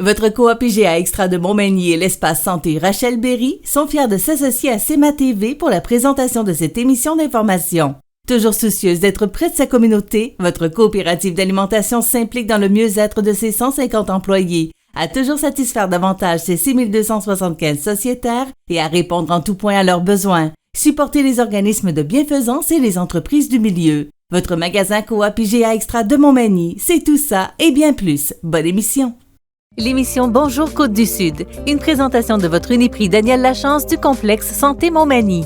Votre coop IGA Extra de Montmagny et l'espace santé Rachel Berry sont fiers de s'associer à CEMA TV pour la présentation de cette émission d'information. Toujours soucieuse d'être près de sa communauté, votre coopérative d'alimentation s'implique dans le mieux-être de ses 150 employés, à toujours satisfaire davantage ses 6275 sociétaires et à répondre en tout point à leurs besoins. Supportez les organismes de bienfaisance et les entreprises du milieu. Votre magasin coop IGA Extra de Montmagny, c'est tout ça et bien plus. Bonne émission! L'émission Bonjour Côte-du-Sud, une présentation de votre Uniprix Daniel Lachance du complexe Santé Montmagny.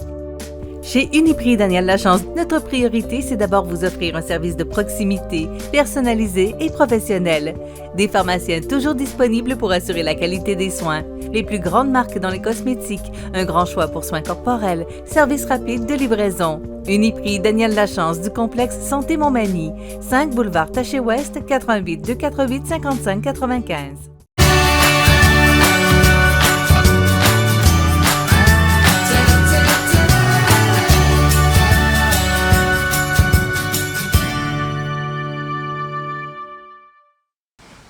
Chez Uniprix Daniel Lachance, notre priorité, c'est d'abord vous offrir un service de proximité, personnalisé et professionnel. Des pharmaciens toujours disponibles pour assurer la qualité des soins. Les plus grandes marques dans les cosmétiques, un grand choix pour soins corporels, service rapide de livraison. Uniprix Daniel Lachance du complexe Santé Montmagny, 5 boulevard Taché-Ouest, 88 248 55 95.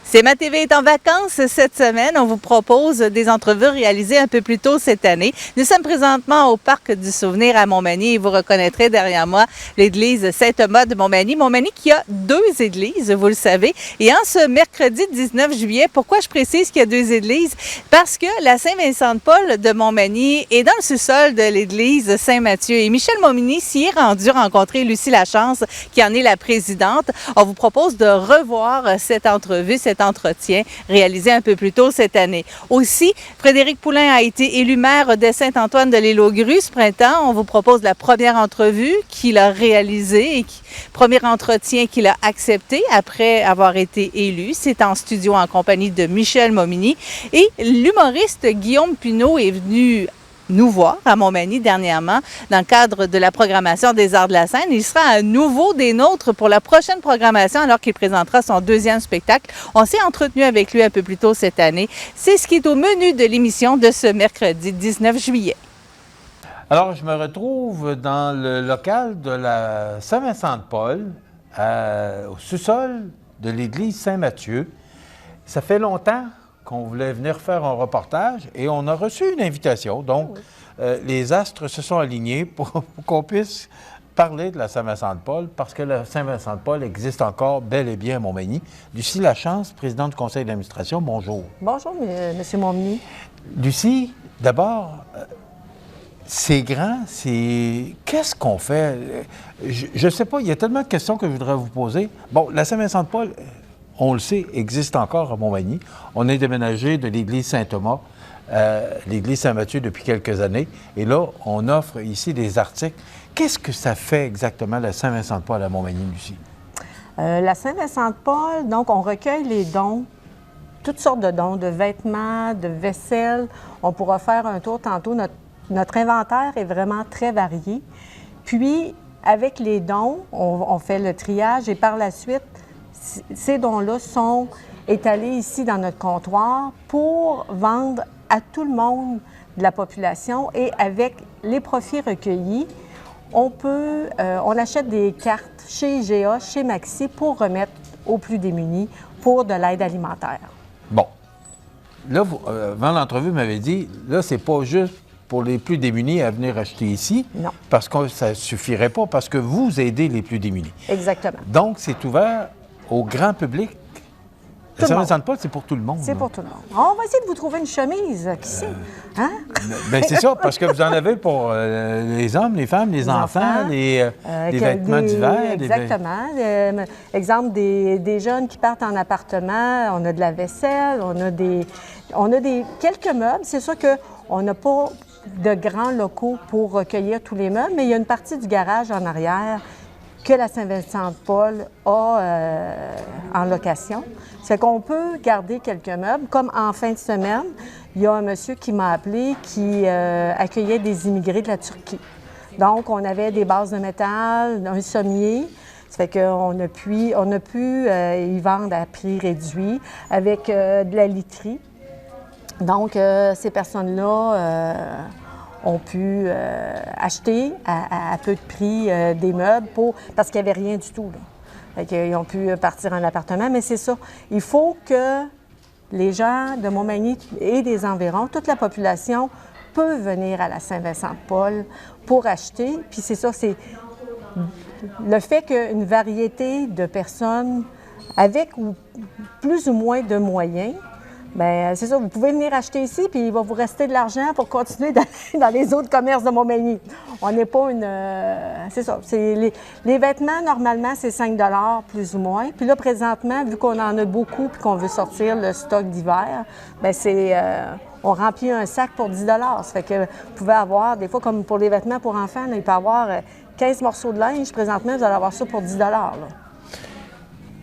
CEMA TV est en vacances cette semaine. On vous propose des entrevues réalisées un peu plus tôt cette année. Nous sommes présentement au Parc du Souvenir à Montmagny et vous reconnaîtrez derrière moi l'église Saint-Thomas de Montmagny. Montmagny qui a deux églises, vous le savez. Et en ce mercredi 19 juillet, pourquoi je précise qu'il y a deux églises? Parce que la Saint-Vincent-de-Paul de Montmagny est dans le sous-sol de l'église Saint-Mathieu. Et Michel Montminy s'y est rendu rencontrer Lucie Lachance, qui en est la présidente. On vous propose de revoir cette entrevue, cet entretien réalisé un peu plus tôt cette année. Aussi, Frédéric Poulain a été élu maire de Saint-Antoine-de-l'Île-aux-Grues ce printemps. On vous propose la première entrevue qu'il a réalisée et premier entretien qu'il a accepté après avoir été élu. C'est en studio en compagnie de Michel Montminy. Et l'humoriste Guillaume Pinault est venu nous voir à Montmagny dernièrement dans le cadre de la programmation des Arts de la Scène. Il sera à nouveau des nôtres pour la prochaine programmation alors qu'il présentera son deuxième spectacle. On s'est entretenu avec lui un peu plus tôt cette année. C'est ce qui est au menu de l'émission de ce mercredi 19 juillet. Alors, je me retrouve dans le local de la Saint-Vincent-de-Paul, au sous-sol de l'église Saint-Mathieu. Ça fait longtemps qu'on voulait venir faire un reportage et on a reçu une invitation. Donc, les astres se sont alignés pour qu'on puisse parler de la Saint-Vincent-de-Paul parce que la Saint-Vincent-de-Paul existe encore bel et bien à Montmagny. Lucie Lachance, présidente du conseil d'administration, bonjour. Bonjour, M. Montminy. Lucie, d'abord, c'est grand, c'est... Qu'est-ce qu'on fait? Je ne sais pas, il y a tellement de questions que je voudrais vous poser. Bon, la Saint-Vincent-de-Paul, on le sait, existe encore à Montmagny. On est déménagé de l'église Saint-Thomas, l'église Saint-Mathieu depuis quelques années. Et là, on offre ici des articles. Qu'est-ce que ça fait exactement, la Saint-Vincent-de-Paul à Montmagny, Lucie? La Saint-Vincent-de-Paul, donc, on recueille les dons, toutes sortes de dons, de vêtements, de vaisselle. On pourra faire un tour tantôt. Notre inventaire est vraiment très varié. Puis, avec les dons, on fait le triage et par la suite, ces dons-là sont étalés ici dans notre comptoir pour vendre à tout le monde de la population et avec les profits recueillis, on achète des cartes chez IGA, chez Maxi pour remettre aux plus démunis pour de l'aide alimentaire. Bon. Là, avant l'entrevue, vous m'avez dit, là, c'est pas juste pour les plus démunis à venir acheter ici. Non. Parce que ça ne suffirait pas, parce que vous aidez les plus démunis. Exactement. Donc, c'est ouvert au grand public. La Saint-Vincent-de-Paul, c'est pour tout le monde. C'est pour tout le monde. On va essayer de vous trouver une chemise, qui sait? Hein? Bien, c'est ça, parce que vous en avez pour les hommes, les femmes, les enfants, les vêtements d'hiver. Exactement. Exemple, des jeunes qui partent en appartement, on a de la vaisselle, on a quelques meubles. C'est sûr qu'on n'a pas de grands locaux pour recueillir tous les meubles, mais il y a une partie du garage en arrière que la Saint-Vincent-de-Paul a en location. Ça fait qu'on peut garder quelques meubles. Comme en fin de semaine, il y a un monsieur qui m'a appelé qui accueillait des immigrés de la Turquie. Donc, on avait des bases de métal, un sommier. Ça fait qu'on a pu y vendre à prix réduit avec de la literie. Donc, ces personnes-là ont pu acheter à peu de prix des meubles parce qu'il n'y avait rien du tout, là. Fait qu'ils ont pu partir en appartement, mais c'est ça. Il faut que Les gens de Montmagny et des environs, toute la population peut venir à la Saint-Vincent-de-Paul pour acheter. Puis c'est ça, c'est le fait qu'une variété de personnes avec ou plus ou moins de moyens, bien, c'est ça, vous pouvez venir acheter ici, puis il va vous rester de l'argent pour continuer d'aller dans les autres commerces de Montmagny. On n'est pas une... c'est ça, les vêtements, normalement, c'est 5 plus ou moins. Puis là, présentement, vu qu'on en a beaucoup puis qu'on veut sortir le stock d'hiver, bien, c'est... on remplit un sac pour 10 Ça fait que vous pouvez avoir, des fois, comme pour les vêtements pour enfants, là, il peut y avoir 15 morceaux de linge. Présentement, vous allez avoir ça pour 10 là.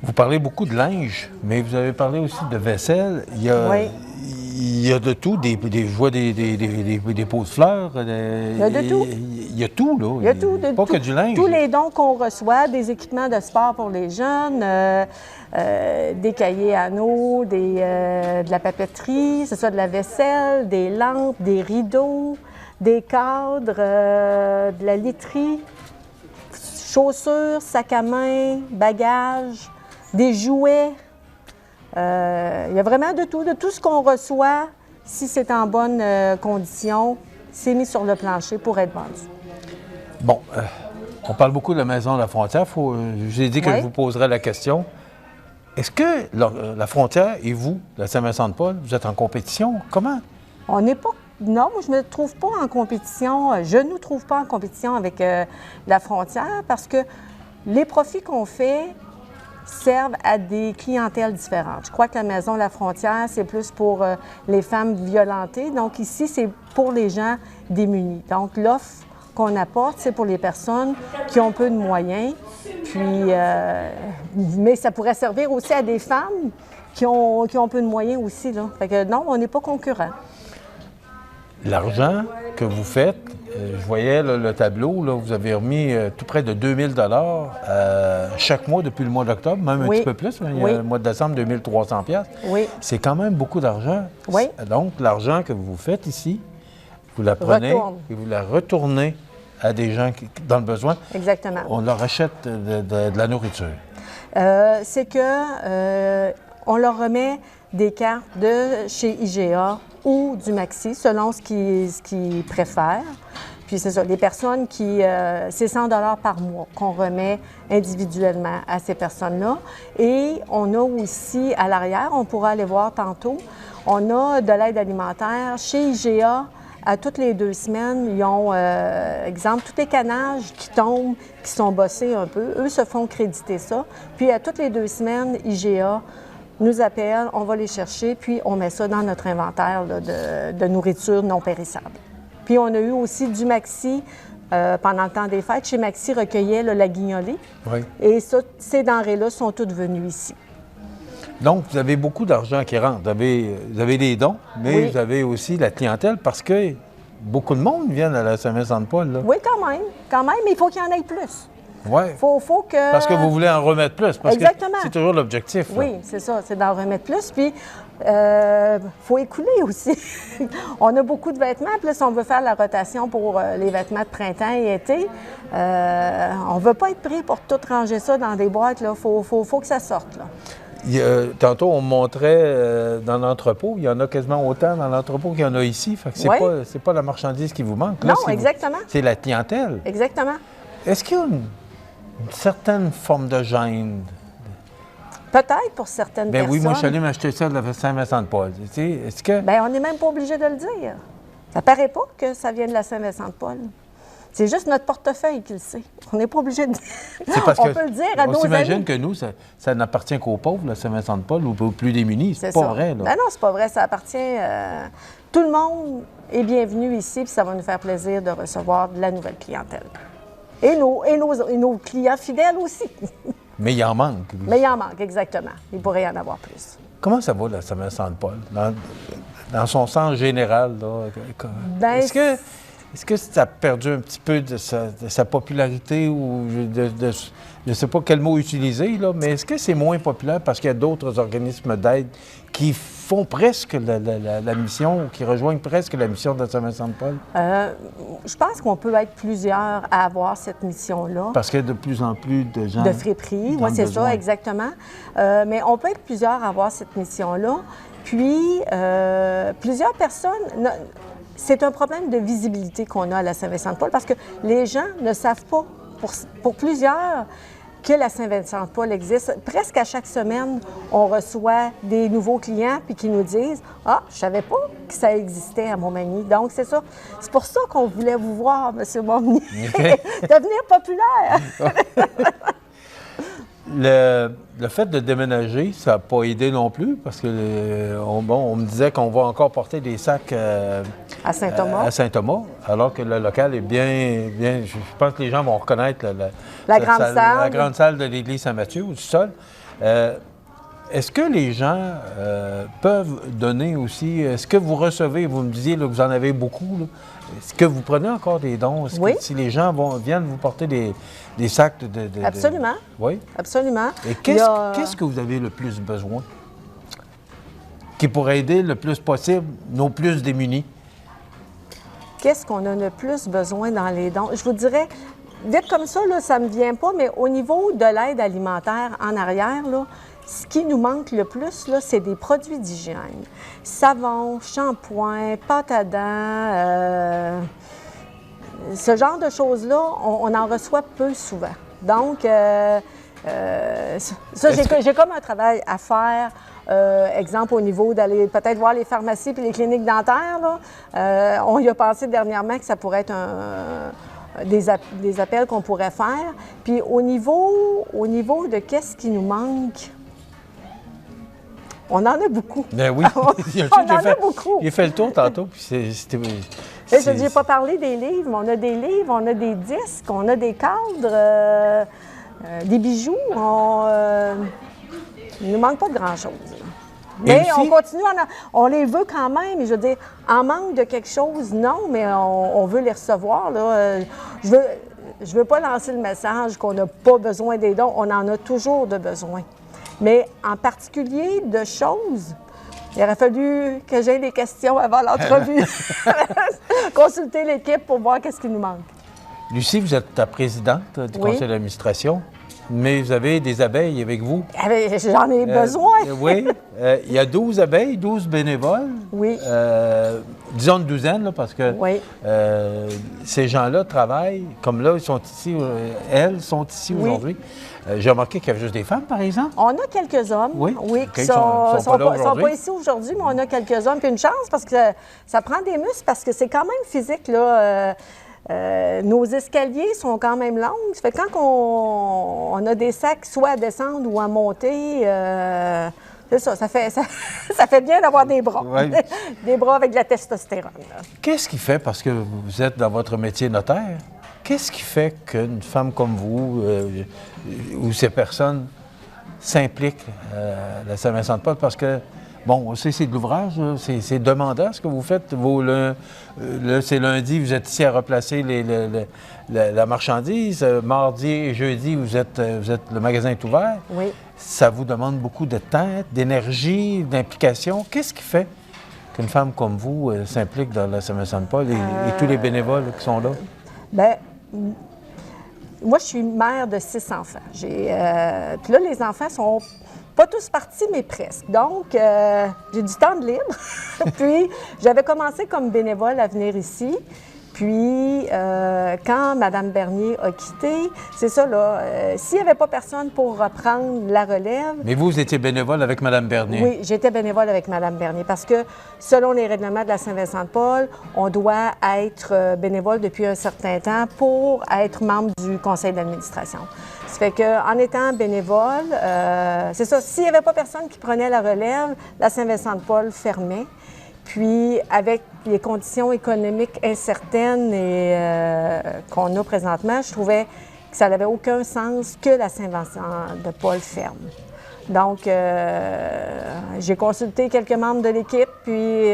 Vous parlez beaucoup de linge, mais vous avez parlé aussi de vaisselle. Il y a de tout, je vois des pots de fleurs. Il y a de tout. Il y a tout, là. Il y a tout. Pas que du linge. Tous les dons qu'on reçoit, des équipements de sport pour les jeunes, des cahiers à anneaux, de la papeterie, c'est ça, de la vaisselle, des lampes, des rideaux, des cadres, de la literie, chaussures, sacs à main, bagages, des jouets. Il y a vraiment de tout ce qu'on reçoit, si c'est en bonne condition, c'est mis sur le plancher pour être vendu. Bon, on parle beaucoup de la Maison de la Frontière. Je vous ai dit que je vous poserais la question. Est-ce que la Frontière et vous, la Saint-Vincent-de-Paul, vous êtes en compétition? Comment? On n'est pas... Non, moi, je ne me trouve pas en compétition. Je ne nous trouve pas en compétition avec la Frontière parce que les profits qu'on fait servent à des clientèles différentes. Je crois que la Maison La Frontière, c'est plus pour les femmes violentées. Donc ici, c'est pour les gens démunis. Donc l'offre qu'on apporte, c'est pour les personnes qui ont peu de moyens. Puis, mais ça pourrait servir aussi à des femmes qui ont peu de moyens aussi, là. Fait que non, on n'est pas concurrents. L'argent que vous faites, je voyais là, le tableau, là, vous avez remis tout près de 2000 chaque mois depuis le mois d'octobre, même un petit peu plus. Il y a le mois de décembre, 2300 $. Oui. C'est quand même beaucoup d'argent. Oui. Donc, l'argent que vous faites ici, vous la prenez et vous la retournez à des gens dans le besoin. Exactement. On leur achète de la nourriture. C'est que on leur remet des cartes de chez IGA ou du Maxi, selon ce qu'ils préfèrent. Puis c'est ça, les personnes qui... c'est 100 $ par mois qu'on remet individuellement à ces personnes-là. Et on a aussi, à l'arrière, on pourra aller voir tantôt, on a de l'aide alimentaire. Chez IGA, à toutes les 2 semaines, ils ont, exemple, tous les canages qui tombent, qui sont bossés un peu, eux se font créditer ça. Puis à toutes les 2 semaines, IGA nous appelle, on va les chercher, puis on met ça dans notre inventaire là, de nourriture non périssable. Puis on a eu aussi du Maxi pendant le temps des fêtes. Chez Maxi recueillait là, la guignolée. Oui. Et ça, ces denrées-là sont toutes venues ici. Donc, vous avez beaucoup d'argent qui rentre. Vous avez des dons, mais vous avez aussi la clientèle parce que beaucoup de monde viennent à la Saint-Vincent-de-Paul. Là. Oui, quand même, mais il faut qu'il y en ait plus. Oui. Faut que... Parce que vous voulez en remettre plus. Parce Exactement. Que c'est toujours l'objectif. Oui, c'est ça, c'est d'en remettre plus. Puis, faut écouler aussi. On a beaucoup de vêtements, puis là, si on veut faire la rotation pour les vêtements de printemps et été, on ne veut pas être prêt pour tout ranger ça dans des boîtes. Il faut que ça sorte. Là. Tantôt, on me montrait dans l'entrepôt, il y en a quasiment autant dans l'entrepôt qu'il y en a ici. Fait que c'est pas la marchandise qui vous manque. Là, non, exactement. C'est la clientèle. Exactement. Est-ce qu'il y a une certaine forme de gêne? Peut-être pour certaines personnes. Oui, moi, je suis allé m'acheter ça de la Saint-Vincent-de-Paul. Est-ce que... Bien, on n'est même pas obligé de le dire. Ça paraît pas que ça vient de la Saint-Vincent-de-Paul. C'est juste notre portefeuille qui le sait. On n'est pas obligé de dire. Parce on peut le dire à nos amis. On s'imagine que nous, ça n'appartient qu'aux pauvres, la Saint-Vincent-de-Paul, ou aux plus démunis. C'est pas vrai. Là. Ben non, c'est pas vrai. Ça appartient... Tout le monde est bienvenu ici, puis ça va nous faire plaisir de recevoir de la nouvelle clientèle. Et nos clients fidèles aussi. Mais il en manque. Mais il en manque, exactement. Il pourrait y en avoir plus. Comment ça va, la Saint-Vincent-de-Paul, dans son sens général? Là? Est-ce que ça a perdu un petit peu de sa popularité ou je ne sais pas quel mot utiliser, là, mais est-ce que c'est moins populaire parce qu'il y a d'autres organismes d'aide qui font presque la mission, qui rejoignent presque la mission de Saint-Vincent-de-Paul? Je pense qu'on peut être plusieurs à avoir cette mission-là. Parce qu'il y a de plus en plus de gens... De friperies, oui, c'est ça, exactement. Mais on peut être plusieurs à avoir cette mission-là. Puis, plusieurs personnes... C'est un problème de visibilité qu'on a à la Saint-Vincent-de-Paul parce que les gens ne savent pas, pour plusieurs, que la Saint-Vincent-de-Paul existe. Presque à chaque semaine, on reçoit des nouveaux clients puis qui nous disent « Ah, je savais pas que ça existait à Montmagny. » Donc, c'est ça. C'est pour ça qu'on voulait vous voir, M. Montmagny, devenir populaire. Le fait de déménager, ça n'a pas aidé non plus, parce que on me disait qu'on va encore porter des sacs à Saint-Thomas, alors que le local est bien, je pense que les gens vont reconnaître la grande salle de l'église Saint-Mathieu, au sol. Est-ce que les gens peuvent donner aussi, est-ce que vous recevez, vous me disiez là, que vous en avez beaucoup, là, est-ce que vous prenez encore des dons? Oui. Si les gens viennent vous porter des sacs de... Absolument. Oui? Absolument. Et qu'est-ce que vous avez le plus besoin? Qui pourrait aider le plus possible nos plus démunis? Qu'est-ce qu'on a le plus besoin dans les dons? Je vous dirais, vite comme ça, là, ça ne me vient pas, mais au niveau de l'aide alimentaire en arrière, là, ce qui nous manque le plus, là, c'est des produits d'hygiène. Savon, shampoing, pâte à dents, ce genre de choses-là, on en reçoit peu souvent. Donc, ça, j'ai comme un travail à faire. Exemple, au niveau d'aller peut-être voir les pharmacies et les cliniques dentaires. Là. On y a pensé dernièrement que ça pourrait être des appels qu'on pourrait faire. Puis au niveau de qu'est-ce qui nous manque, on en a beaucoup. Ben oui. On en a beaucoup. Il a fait le tour tantôt. Puis je n'ai pas parlé des livres, mais on a des livres, on a des disques, on a des cadres, des bijoux. Il ne nous manque pas de grand-chose. Mais aussi, on continue, on les veut quand même. Je veux dire, en manque de quelque chose, non, mais on veut les recevoir. Là. Je veux pas lancer le message qu'on n'a pas besoin des dons. On en a toujours de besoin. Mais en particulier de choses, il aurait fallu que j'aie des questions avant l'entrevue. Consulter l'équipe pour voir qu'est-ce qui nous manque. Lucie, vous êtes la présidente du conseil d'administration, mais vous avez des abeilles avec vous. J'en ai besoin. Oui. Il y a 12 abeilles, 12 bénévoles. Oui. Disons une douzaine, là, parce que ces gens-là travaillent, comme là, ils sont ici, elles sont ici aujourd'hui. J'ai remarqué qu'il y avait juste des femmes, par exemple. On a quelques hommes, qui ne sont pas ici aujourd'hui, mais on a quelques hommes. Puis une chance, parce que ça prend des muscles, parce que c'est quand même physique, là. Nos escaliers sont quand même longs. Ça fait quand on a des sacs, soit à descendre ou à monter, c'est ça, ça fait bien d'avoir des bras. Oui. Des bras avec de la testostérone. Qu'est-ce qui fait, parce que vous êtes dans votre métier notaire, qu'est-ce qui fait qu'une femme comme vous, ou ces personnes, s'impliquent à la Saint-Vincent-de-Paul? Parce que, bon, on sait c'est de l'ouvrage, c'est demandant ce que vous faites. C'est lundi, vous êtes ici à replacer la marchandise. Mardi et jeudi, vous êtes le magasin est ouvert. Oui. Ça vous demande beaucoup de temps, d'énergie, d'implication. Qu'est-ce qui fait qu'une femme comme vous s'implique dans la Saint-Vincent-de-Paul et tous les bénévoles qui sont là? Bien, moi, je suis mère de 6 enfants. Puis là, les enfants sont pas tous partis, mais presque. Donc, j'ai du temps de libre. Puis, j'avais commencé comme bénévole à venir ici. Puis, quand Mme Bernier a quitté, c'est ça, là, s'il n'y avait pas personne pour reprendre la relève... Mais vous étiez bénévole avec Mme Bernier? Oui, j'étais bénévole avec Mme Bernier parce que, selon les règlements de la Saint-Vincent-de-Paul, on doit être bénévole depuis un certain temps pour être membre du conseil d'administration. Ça fait qu'en étant bénévole, c'est ça, s'il n'y avait pas personne qui prenait la relève, la Saint-Vincent-de-Paul fermait. Puis, avec les conditions économiques incertaines qu'on a présentement, je trouvais que ça n'avait aucun sens que la Saint-Vincent-de-Paul ferme. Donc, j'ai consulté quelques membres de l'équipe, puis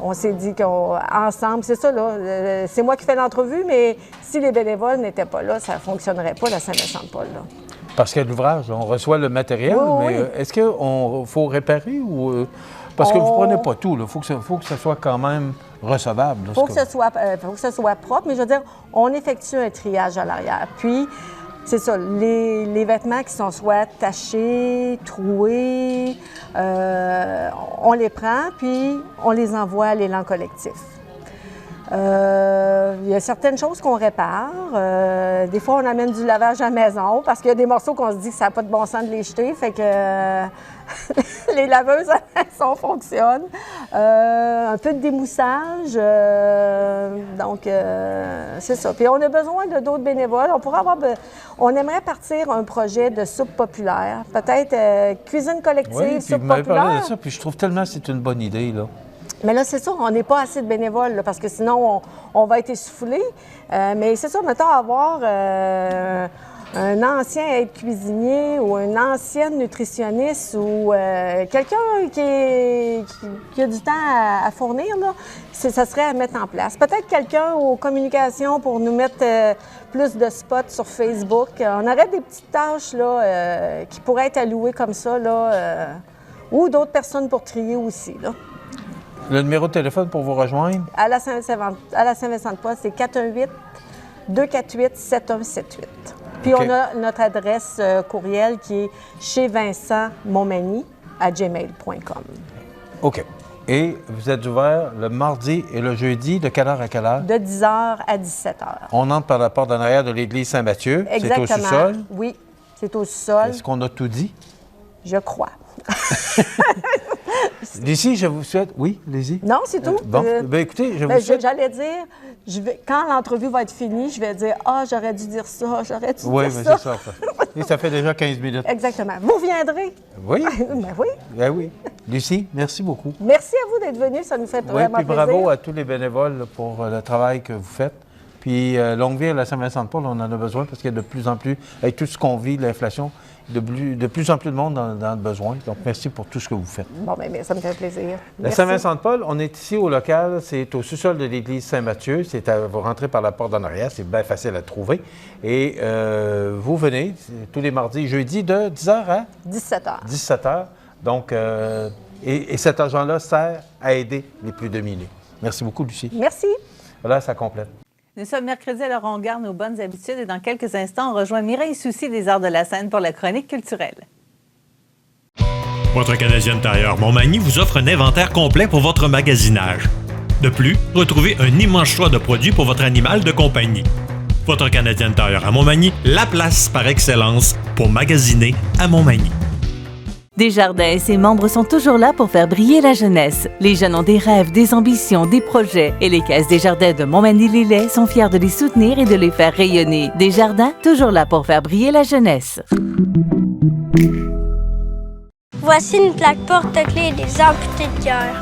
on s'est dit qu'ensemble, c'est ça, là, c'est moi qui fais l'entrevue, mais si les bénévoles n'étaient pas là, ça ne fonctionnerait pas, la Saint-Vincent-de-Paul, là. Parce qu'il y a de l'ouvrage, on reçoit le matériel, mais est-ce qu'il faut réparer ou... Parce que vous ne prenez pas tout, il faut que ça soit quand même recevable. Il faut que ce soit propre, mais je veux dire, on effectue un triage à l'arrière. Puis, c'est ça, les vêtements qui sont soit tachés, troués, on les prend, puis on les envoie à l'élan collectif. Il y a certaines choses qu'on répare. Des fois, on amène du lavage à la maison parce qu'il y a des morceaux qu'on se dit que ça n'a pas de bon sens de les jeter. Fait que les laveuses à la maison fonctionnent. Un peu de démoussage. Donc, c'est ça. Puis on a besoin de d'autres bénévoles. On aimerait partir un projet de soupe populaire. Peut-être cuisine collective, Oui, soupe puis vous m'avez populaire. parlé de ça, puis je trouve tellement que c'est une bonne idée, là. Mais là, c'est ça, on n'est pas assez de bénévoles, là, parce que sinon, on va être essoufflé. Mais c'est ça, mettons, avoir un ancien aide-cuisinier ou une ancienne nutritionniste ou quelqu'un qui a du temps à fournir, là, ça serait à mettre en place. Peut-être quelqu'un aux communications pour nous mettre plus de spots sur Facebook. On aurait des petites tâches là, qui pourraient être allouées comme ça, là, ou d'autres personnes pour trier aussi, là. Le numéro de téléphone pour vous rejoindre? À la Saint-Vincent-de-Paul, c'est 418-248-7178. Puis OK. on a notre adresse courriel qui est chez Vincent Montmagny @gmail.com. OK. Et vous êtes ouvert le mardi et le jeudi, de quelle heure à quelle heure? De 10h à 17h. On entre par la porte en arrière de l'église Saint-Mathieu. Exactement. C'est au sous-sol. Oui, c'est au sous-sol, Est-ce qu'on a tout dit? je crois. D'ici, je vous souhaite... Oui, allez-y. Non, c'est tout. Bon, bien écoutez, je Ben, vous souhaite... j'allais dire, quand l'entrevue va être finie, je vais dire « Ah, j'aurais dû dire ça, j'aurais dû Oui, dire mais ça. » c'est ça. Et ça fait déjà 15 minutes. Exactement. Vous viendrez. Oui, Ben oui. ben oui. Lucie, merci beaucoup. Merci à vous d'être venu, ça nous fait Oui, vraiment puis plaisir. bravo à tous les bénévoles là, pour le travail que vous faites. Puis longue vie à la Saint-Vincent-de-Paul, on en a besoin parce qu'il y a de plus en plus, avec tout ce qu'on vit, l'inflation, de plus en plus de monde dans le besoin. Donc, merci pour tout ce que vous faites. Bon, bien, ça me fait plaisir. La Merci. Saint-Vincent-de-Paul, on est ici au local, c'est au sous-sol de l'église Saint-Mathieu. Vous rentrez par la porte d'en arrière, c'est bien facile à trouver. Et vous venez tous les mardis, jeudi de 10h à 17h. 17h. Donc, et cet argent-là sert à aider les plus démunis. Merci beaucoup, Lucie. Merci. Voilà, ça complète. Nous sommes mercredi, alors on garde nos bonnes habitudes et dans quelques instants, on rejoint Mireille Soucy des Arts de la Scène pour la chronique culturelle. Votre Canadien Tire Montmagny vous offre un inventaire complet pour votre magasinage. De plus, retrouvez un immense choix de produits pour votre animal de compagnie. Votre Canadien Tire à Montmagny, la place par excellence pour magasiner à Montmagny. Desjardins et ses membres sont toujours là pour faire briller la jeunesse. Les jeunes ont des rêves, des ambitions, des projets et les caisses Desjardins de Montmagny-Lillet sont fiers de les soutenir et de les faire rayonner. Desjardins, toujours là pour faire briller la jeunesse. Voici une plaque porte-clés des amputés de cœur.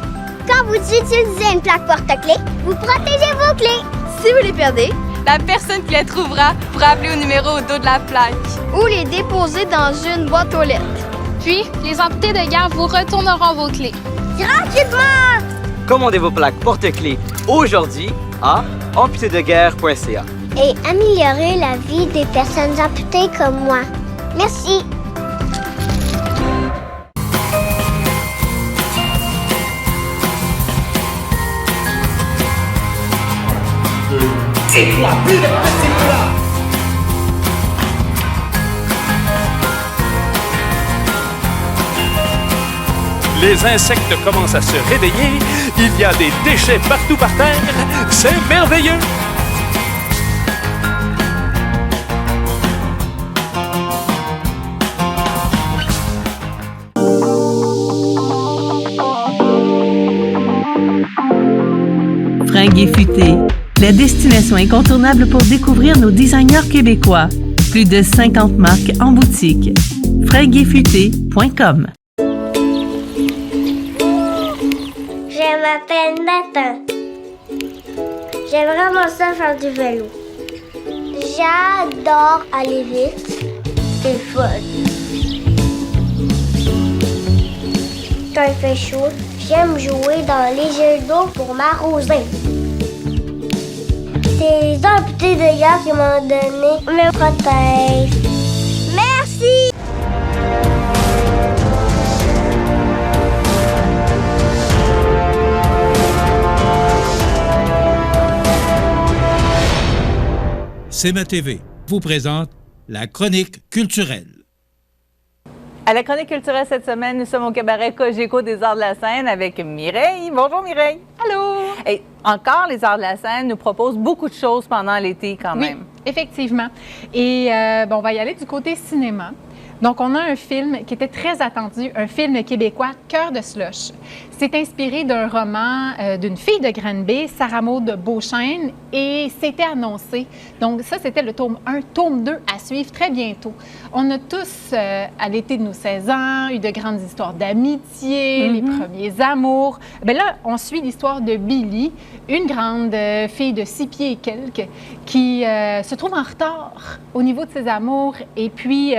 Quand vous utilisez une plaque porte-clés, vous protégez vos clés. Si vous les perdez, la personne qui les trouvera pourra appeler au numéro au dos de la plaque. Ou les déposer dans une boîte aux lettres. Puis, les amputés de guerre vous retourneront vos clés. Gratuitement! Commandez vos plaques porte-clés aujourd'hui à amputédeguerre.ca. Et améliorer la vie des personnes amputées comme moi. Merci. Les insectes commencent à se réveiller. Il y a des déchets partout par terre. C'est merveilleux! Fringues et futé, la destination incontournable pour découvrir nos designers québécois. Plus de 50 marques en boutique. fringuesfuté.com. Je m'appelle Nathan. J'aime vraiment ça faire du vélo. J'adore aller vite. C'est le fun. Quand il fait chaud, j'aime jouer dans les jets d'eau pour m'arroser. C'est les amputés de guerre qui m'ont donné me protègent. Merci! C'est ma TV vous présente la chronique culturelle. À la chronique culturelle cette semaine, nous sommes au cabaret Cogeco des Arts de la Seine avec Mireille. Bonjour Mireille. Allô. Et encore, les Arts de la Seine nous proposent beaucoup de choses pendant l'été quand même. Oui, effectivement. Et on va y aller du côté cinéma. Donc, on a un film qui était très attendu, un film québécois, Cœur de slush. C'est inspiré d'un roman d'une fille de Granby, Sarah Maud Beauchesne, et c'était annoncé. Donc, ça, c'était le tome 1, tome 2 à suivre très bientôt. On a tous, à l'été de nos 16 ans, eu de grandes histoires d'amitié, les premiers amours. Bien là, on suit l'histoire de Billy, une grande fille de 6 pieds et quelques, qui se trouve en retard au niveau de ses amours. Et puis,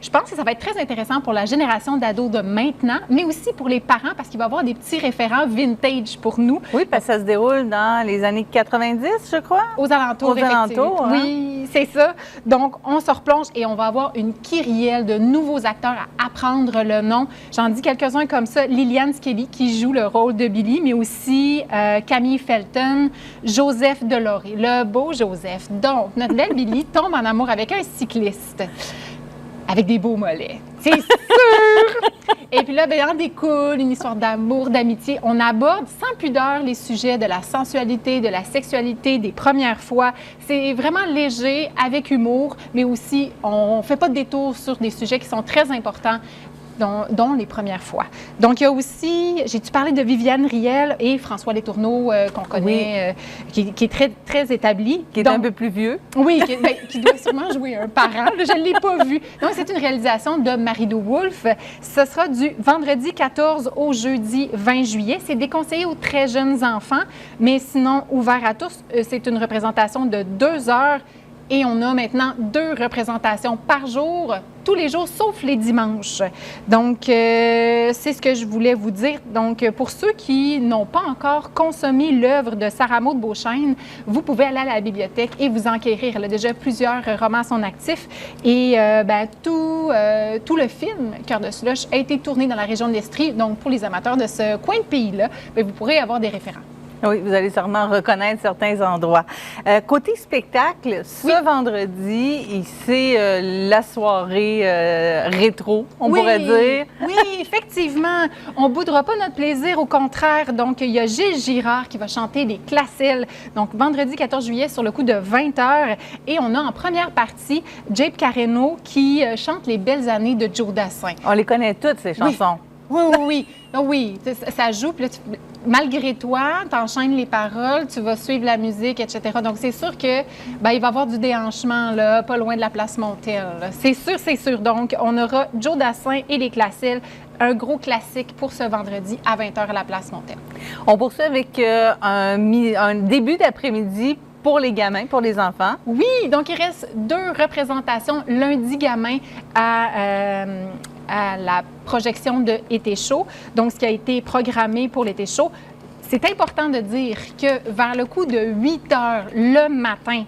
je pense que ça va être très intéressant pour la génération d'ados de maintenant, mais aussi pour les parents, parce qu'il va y avoir des petits référents vintage pour nous. Oui, parce que ça se déroule dans les années 90, je crois. Aux alentours, effectivement. Hein? Oui, c'est ça. Donc, on se replonge et on va avoir une kyrielle de nouveaux acteurs à apprendre le nom. J'en dis quelques-uns comme ça. Liliane Skelly, qui joue le rôle de Billy, mais aussi Camille Felton, Joseph Deloré, le beau Joseph. Donc, notre belle Billy tombe en amour avec un cycliste. Avec des beaux mollets. C'est sûr! Et puis là, en découle une histoire d'amour, d'amitié. On aborde sans pudeur les sujets de la sensualité, de la sexualité, des premières fois. C'est vraiment léger, avec humour, mais aussi, on ne fait pas de détour sur des sujets qui sont très importants, dont les premières fois. Donc, il y a aussi, j'ai-tu parlé de Viviane Riel et François Letourneau, qu'on connaît, qui est très, très établi. Qui est un peu plus vieux. Oui, qui doit sûrement jouer un parent. Je ne l'ai pas vu. Donc, c'est une réalisation de Marie-Do Wolfe. Ce sera du vendredi 14 au jeudi 20 juillet. C'est déconseillé aux très jeunes enfants, mais sinon ouvert à tous. C'est une représentation de 2 heures. Et on a maintenant 2 représentations par jour, tous les jours, sauf les dimanches. Donc, c'est ce que je voulais vous dire. Donc, pour ceux qui n'ont pas encore consommé l'œuvre de Sarah Maud Beauchesne, vous pouvez aller à la bibliothèque et vous enquérir. Elle a déjà plusieurs romans à son actif. Et tout le film, Cœur de slush, a été tourné dans la région de l'Estrie. Donc, pour les amateurs de ce coin de pays-là, vous pourrez avoir des référents. Oui, vous allez sûrement reconnaître certains endroits. Côté spectacle, ce vendredi, c'est la soirée rétro, on pourrait dire. Oui, effectivement. On ne boudera pas notre plaisir, au contraire. Donc, il y a Gilles Girard qui va chanter les Classelles. Donc, vendredi 14 juillet, sur le coup de 20h. Et on a en première partie Jape Carreno qui chante les belles années de Joe Dassin. On les connaît toutes, ces chansons. Oui. Oui, ça joue. Puis là, malgré toi, tu enchaînes les paroles, tu vas suivre la musique, etc. Donc, c'est sûr que il va y avoir du déhanchement, là, pas loin de la place Montel. C'est sûr. Donc, on aura Joe Dassin et les Classelles, un gros classique pour ce vendredi à 20h à la place Montel. On poursuit avec un début d'après-midi pour les gamins, pour les enfants. Oui, donc il reste 2 représentations lundi gamin à la projection de Été chaud, donc ce qui a été programmé pour l'Été chaud. C'est important de dire que vers le coup de 8 heures le matin,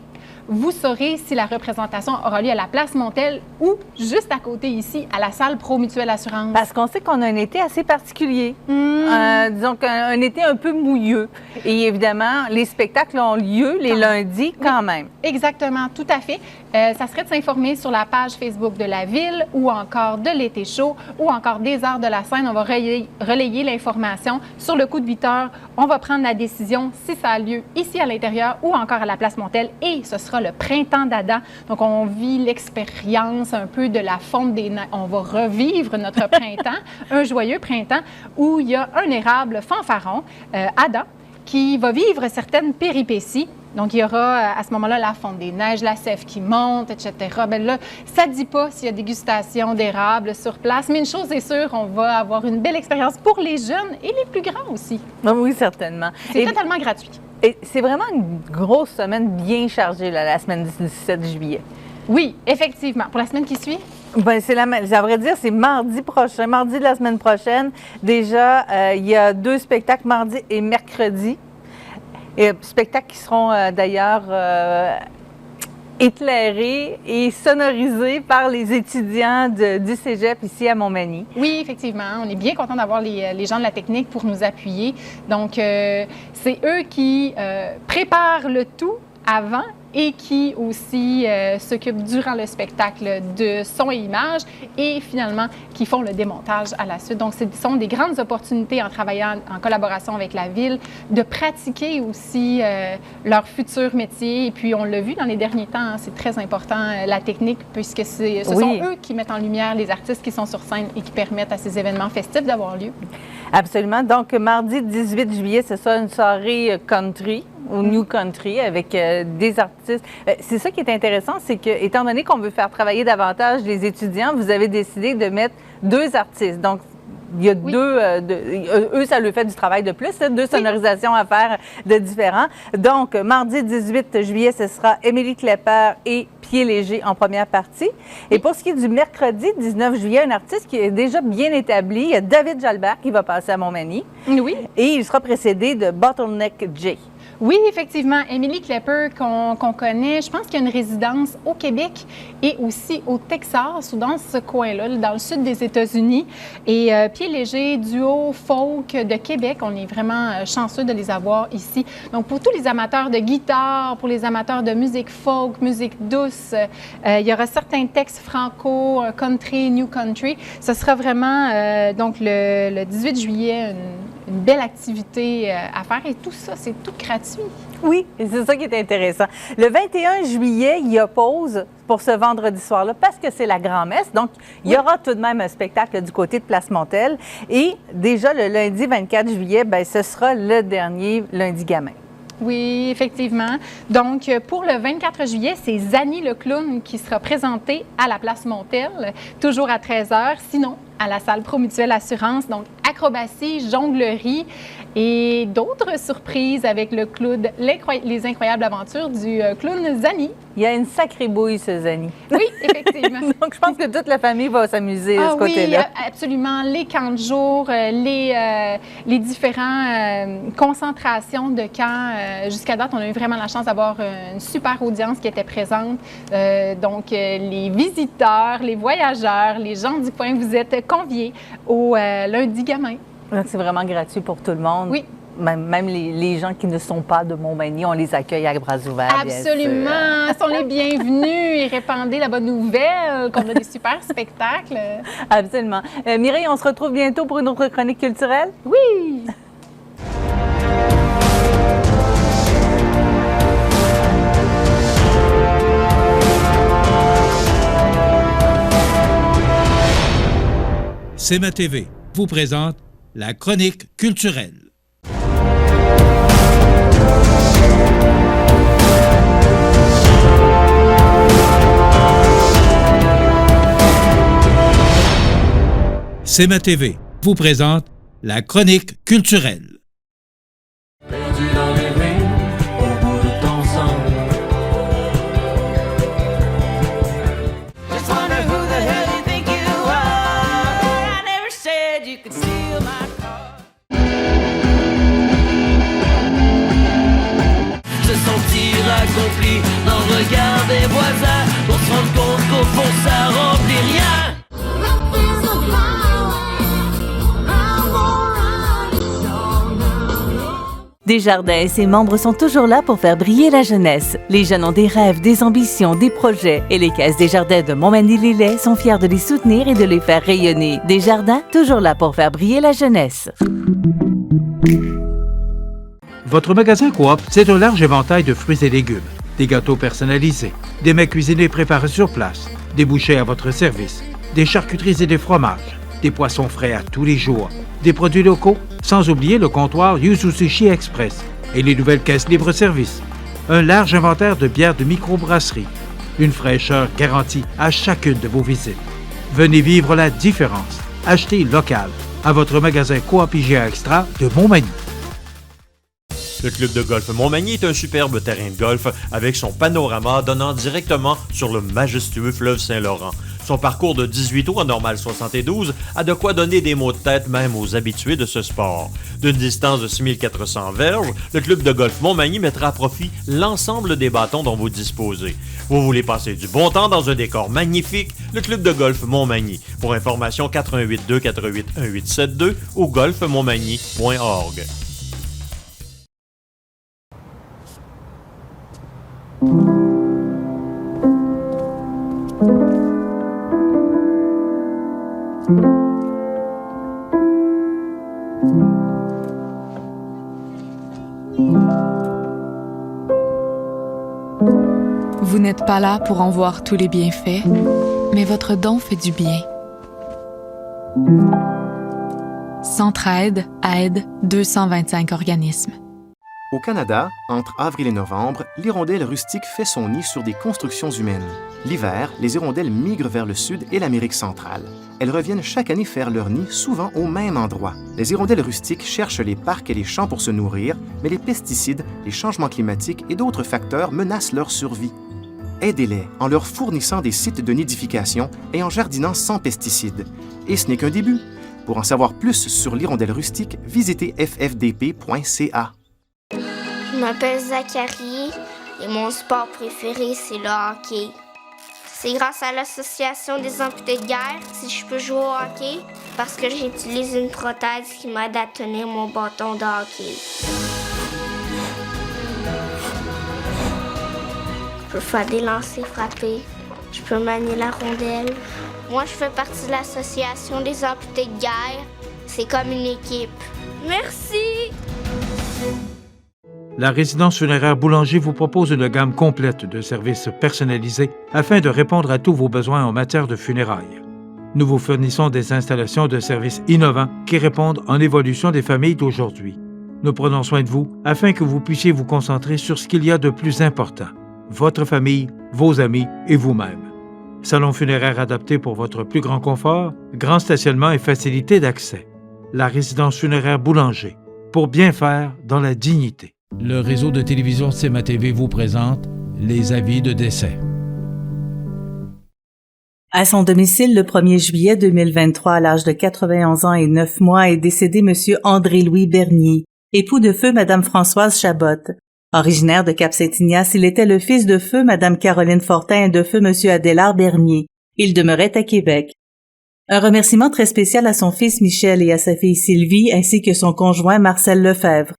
vous saurez si la représentation aura lieu à la place Montel ou juste à côté ici, à la salle Pro Mutuelle Assurance. Parce qu'on sait qu'on a un été assez particulier. Disons qu'un été un peu mouilleux. Et évidemment, les spectacles ont lieu les lundis quand même. Exactement, tout à fait. Ça serait de s'informer sur la page Facebook de la Ville ou encore de l'Été chaud ou encore des Arts de la Seine. On va relayer l'information. Sur le coup de 8 heures, on va prendre la décision si ça a lieu ici à l'intérieur ou encore à la place Montel. Et ce sera le printemps d'Adam. Donc, on vit l'expérience un peu de la fonte des neiges. On va revivre notre printemps, un joyeux printemps où il y a un érable fanfaron, Adam, qui va vivre certaines péripéties. Donc, il y aura à ce moment-là la fonte des neiges, la sève qui monte, etc. Bien là, ça ne dit pas s'il y a dégustation d'érable sur place, mais une chose est sûre, on va avoir une belle expérience pour les jeunes et les plus grands aussi. Oui, certainement. C'est totalement gratuit. Et c'est vraiment une grosse semaine bien chargée, là, la semaine du 17 juillet. Oui, effectivement. Pour la semaine qui suit? Bien, à vrai dire, c'est mardi prochain, mardi de la semaine prochaine. Déjà, il y a 2 spectacles, mardi et mercredi. Et spectacles qui seront d'ailleurs éclairés et sonorisés par les étudiants du Cégep ici à Montmagny. Oui, effectivement. On est bien content d'avoir les gens de la technique pour nous appuyer. Donc, c'est eux qui préparent le tout avant et qui aussi s'occupent durant le spectacle de son et image et finalement qui font le démontage à la suite. Donc, ce sont des grandes opportunités en travaillant en collaboration avec la Ville de pratiquer aussi leur futur métier. Et puis, on l'a vu dans les derniers temps, hein, c'est très important la technique puisque ce sont eux qui mettent en lumière les artistes qui sont sur scène et qui permettent à ces événements festifs d'avoir lieu. Absolument. Donc, mardi 18 juillet, c'est ça, une soirée country ou New Country avec des artistes. C'est ça qui est intéressant, c'est que, étant donné qu'on veut faire travailler davantage les étudiants, vous avez décidé de mettre 2 artistes. Donc, il y a eux, ça leur fait du travail de plus, 2 sonorisations à faire de différents. Donc, mardi 18 juillet, ce sera Émilie Klepper et Pied Léger en première partie. Et pour ce qui est du mercredi 19 juillet, un artiste qui est déjà bien établi, il y a David Jalbert qui va passer à Montmagny. Oui. Et il sera précédé de Bottleneck J. Oui, effectivement. Émilie Klepper, qu'on connaît, je pense qu'il y a une résidence au Québec et aussi au Texas, ou dans ce coin-là, dans le sud des États-Unis. Et Pied Léger, duo folk de Québec, on est vraiment chanceux de les avoir ici. Donc, pour tous les amateurs de guitare, pour les amateurs de musique folk, musique douce, il y aura certains textes franco, country, new country. Ce sera vraiment, donc, le 18 juillet, une belle activité à faire. Et tout ça, c'est tout gratuit. Oui, et c'est ça qui est intéressant. Le 21 juillet, il y a pause pour ce vendredi soir-là parce que c'est la grand-messe. Donc, il y aura tout de même un spectacle du côté de Place Montel. Et déjà, le lundi 24 juillet, bien, ce sera le dernier lundi gamin. Oui, effectivement. Donc, pour le 24 juillet, c'est Zani le clown qui sera présenté à la Place Montel, toujours à 13h. Sinon, à la salle Promutuelle Assurance. Donc, acrobatie, jonglerie et d'autres surprises avec le clown Les Incroyables Aventures du clown Zani. Il y a une sacrée bouille, ce Zani. Oui, effectivement. Donc, je pense que toute la famille va s'amuser de ce côté-là. Oui, absolument. Les camps de jour, les différentes concentrations de camps. Jusqu'à date, on a eu vraiment la chance d'avoir une super audience qui était présente. Donc, les visiteurs, les voyageurs, les gens du coin, vous êtes conviés au lundi gamin. Donc, c'est vraiment gratuit pour tout le monde. Oui. Même les gens qui ne sont pas de Montmagny, on les accueille à bras ouverts. Absolument. Ils sont les bienvenus et répandez la bonne nouvelle qu'on a des super spectacles. Absolument. Mireille, on se retrouve bientôt pour une autre chronique culturelle? Oui! C'est ma TV vous présente la chronique culturelle. C'est ma TV vous présente la chronique culturelle. Perdu dans les rues, au bout de ton sang. Just wonder who the hell you think you are. I never said you could steal my car. Ce sentir accompli dans le regard des voisins, pour se rendre compte qu'au fond ça remplit rien. Desjardins et ses membres sont toujours là pour faire briller la jeunesse. Les jeunes ont des rêves, des ambitions, des projets et les caisses Desjardins de Montmagny-Lillet sont fiers de les soutenir et de les faire rayonner. Desjardins, toujours là pour faire briller la jeunesse. Votre magasin Coop, c'est un large éventail de fruits et légumes, des gâteaux personnalisés, des mets cuisinés préparés sur place, des bouchées à votre service, des charcuteries et des fromages, des poissons frais à tous les jours, des produits locaux, sans oublier le comptoir Yuzu Sushi Express et les nouvelles caisses libre-service. Un large inventaire de bières de microbrasserie. Une fraîcheur garantie à chacune de vos visites. Venez vivre la différence. Achetez local à votre magasin Coop IGA Extra de Montmagny. Le club de golf Montmagny est un superbe terrain de golf avec son panorama donnant directement sur le majestueux fleuve Saint-Laurent. Son parcours de 18 trous en normale 72 a de quoi donner des maux de tête même aux habitués de ce sport. D'une distance de 6400 verges, le club de golf Montmagny mettra à profit l'ensemble des bâtons dont vous disposez. Vous voulez passer du bon temps dans un décor magnifique? Le club de golf Montmagny. Pour information, 88 248 1872 ou golfmontmagny.org. Vous n'êtes pas là pour en voir tous les bienfaits, mais votre don fait du bien. Centraide aide 225 organismes. Au Canada, entre avril et novembre, l'hirondelle rustique fait son nid sur des constructions humaines. L'hiver, les hirondelles migrent vers le sud et l'Amérique centrale. Elles reviennent chaque année faire leur nid, souvent au même endroit. Les hirondelles rustiques cherchent les parcs et les champs pour se nourrir, mais les pesticides, les changements climatiques et d'autres facteurs menacent leur survie. Aidez-les en leur fournissant des sites de nidification et en jardinant sans pesticides. Et ce n'est qu'un début. Pour en savoir plus sur l'hirondelle rustique, visitez ffdp.ca. Je m'appelle Zachary et mon sport préféré, c'est le hockey. C'est grâce à l'Association des amputés de guerre si je peux jouer au hockey parce que j'utilise une prothèse qui m'aide à tenir mon bâton de hockey. Je peux faire des lancers frappés, je peux manier la rondelle. Moi, je fais partie de l'Association des amputés de guerre. C'est comme une équipe. Merci! La résidence funéraire Boulanger vous propose une gamme complète de services personnalisés afin de répondre à tous vos besoins en matière de funérailles. Nous vous fournissons des installations de services innovants qui répondent en évolution des familles d'aujourd'hui. Nous prenons soin de vous afin que vous puissiez vous concentrer sur ce qu'il y a de plus important, votre famille, vos amis et vous-même. Salon funéraire adapté pour votre plus grand confort, grand stationnement et facilité d'accès. La résidence funéraire Boulanger, pour bien faire dans la dignité. Le réseau de télévision CMA TV vous présente les avis de décès. À son domicile le 1er juillet 2023, à l'âge de 91 ans et 9 mois, est décédé M. André-Louis Bernier, époux de feu Mme Françoise Chabot. Originaire de Cap-Saint-Ignace, il était le fils de feu Mme Caroline Fortin et de feu M. Adélard Bernier. Il demeurait à Québec. Un remerciement très spécial à son fils Michel et à sa fille Sylvie, ainsi que son conjoint Marcel Lefebvre.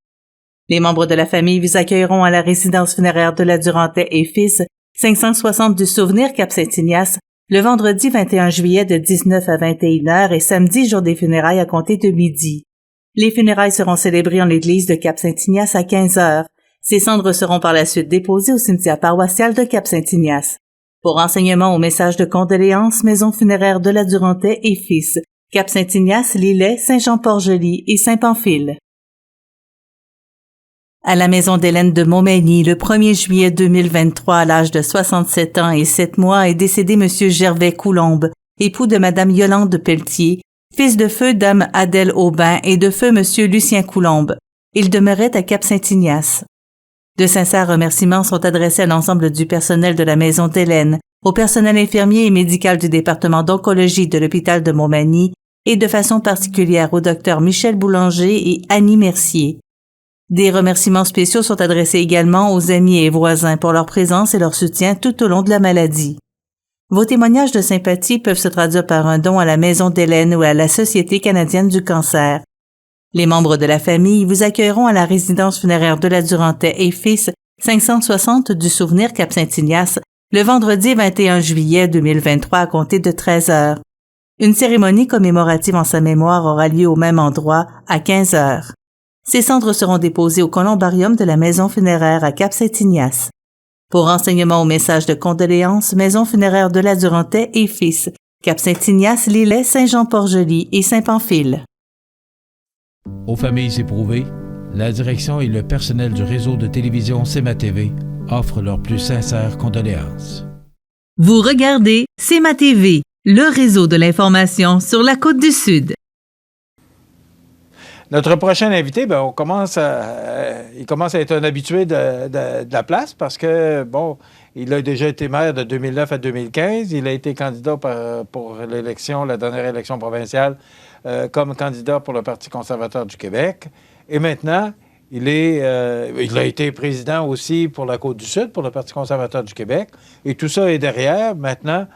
Les membres de la famille vous accueilleront à la résidence funéraire de la Durantais et Fils, 560 du Souvenir Cap-Saint-Ignace, le vendredi 21 juillet de 19 à 21 heures et samedi jour des funérailles à compter de midi. Les funérailles seront célébrées en l'église de Cap-Saint-Ignace à 15 heures. Ces cendres seront par la suite déposées au cimetière paroissial de Cap-Saint-Ignace. Pour renseignements ou messages de condoléances, Maison funéraire de la Durantais et Fils, Cap-Saint-Ignace, Lillet, Saint-Jean-Port-Joli et Saint-Pamphile. À la maison d'Hélène de Montmagny, le 1er juillet 2023, à l'âge de 67 ans et 7 mois, est décédé M. Gervais Coulombe, époux de Mme Yolande Pelletier, fils de feu Dame Adèle Aubin et de feu M. Lucien Coulombe. Il demeurait à Cap-Saint-Ignace. De sincères remerciements sont adressés à l'ensemble du personnel de la maison d'Hélène, au personnel infirmier et médical du département d'oncologie de l'hôpital de Montmagny et de façon particulière au Dr Michel Boulanger et Annie Mercier. Des remerciements spéciaux sont adressés également aux amis et voisins pour leur présence et leur soutien tout au long de la maladie. Vos témoignages de sympathie peuvent se traduire par un don à la Maison d'Hélène ou à la Société canadienne du cancer. Les membres de la famille vous accueilleront à la résidence funéraire de la Durantais et Fils, 560 du Souvenir Cap-Saint-Ignace, le vendredi 21 juillet 2023 à compter de 13 heures. Une cérémonie commémorative en sa mémoire aura lieu au même endroit à 15 heures. Ces cendres seront déposées au columbarium de la maison funéraire à Cap-Saint-Ignace. Pour renseignements ou messages de condoléances, Maison funéraire de la Durantais et Fils, Cap-Saint-Ignace, Lillet, Saint-Jean-Port-Joli et Saint-Pamphile. Aux familles éprouvées, la direction et le personnel du réseau de télévision CMA TV offrent leurs plus sincères condoléances. Vous regardez CMA TV, le réseau de l'information sur la Côte-du-Sud. Notre prochain invité, il commence à être un habitué de la place parce que, il a déjà été maire de 2009 à 2015. Il a été candidat pour la dernière élection provinciale, comme candidat pour le Parti conservateur du Québec. Et maintenant, il a été président aussi pour la Côte-du-Sud, pour le Parti conservateur du Québec. Et tout ça est derrière. Maintenant,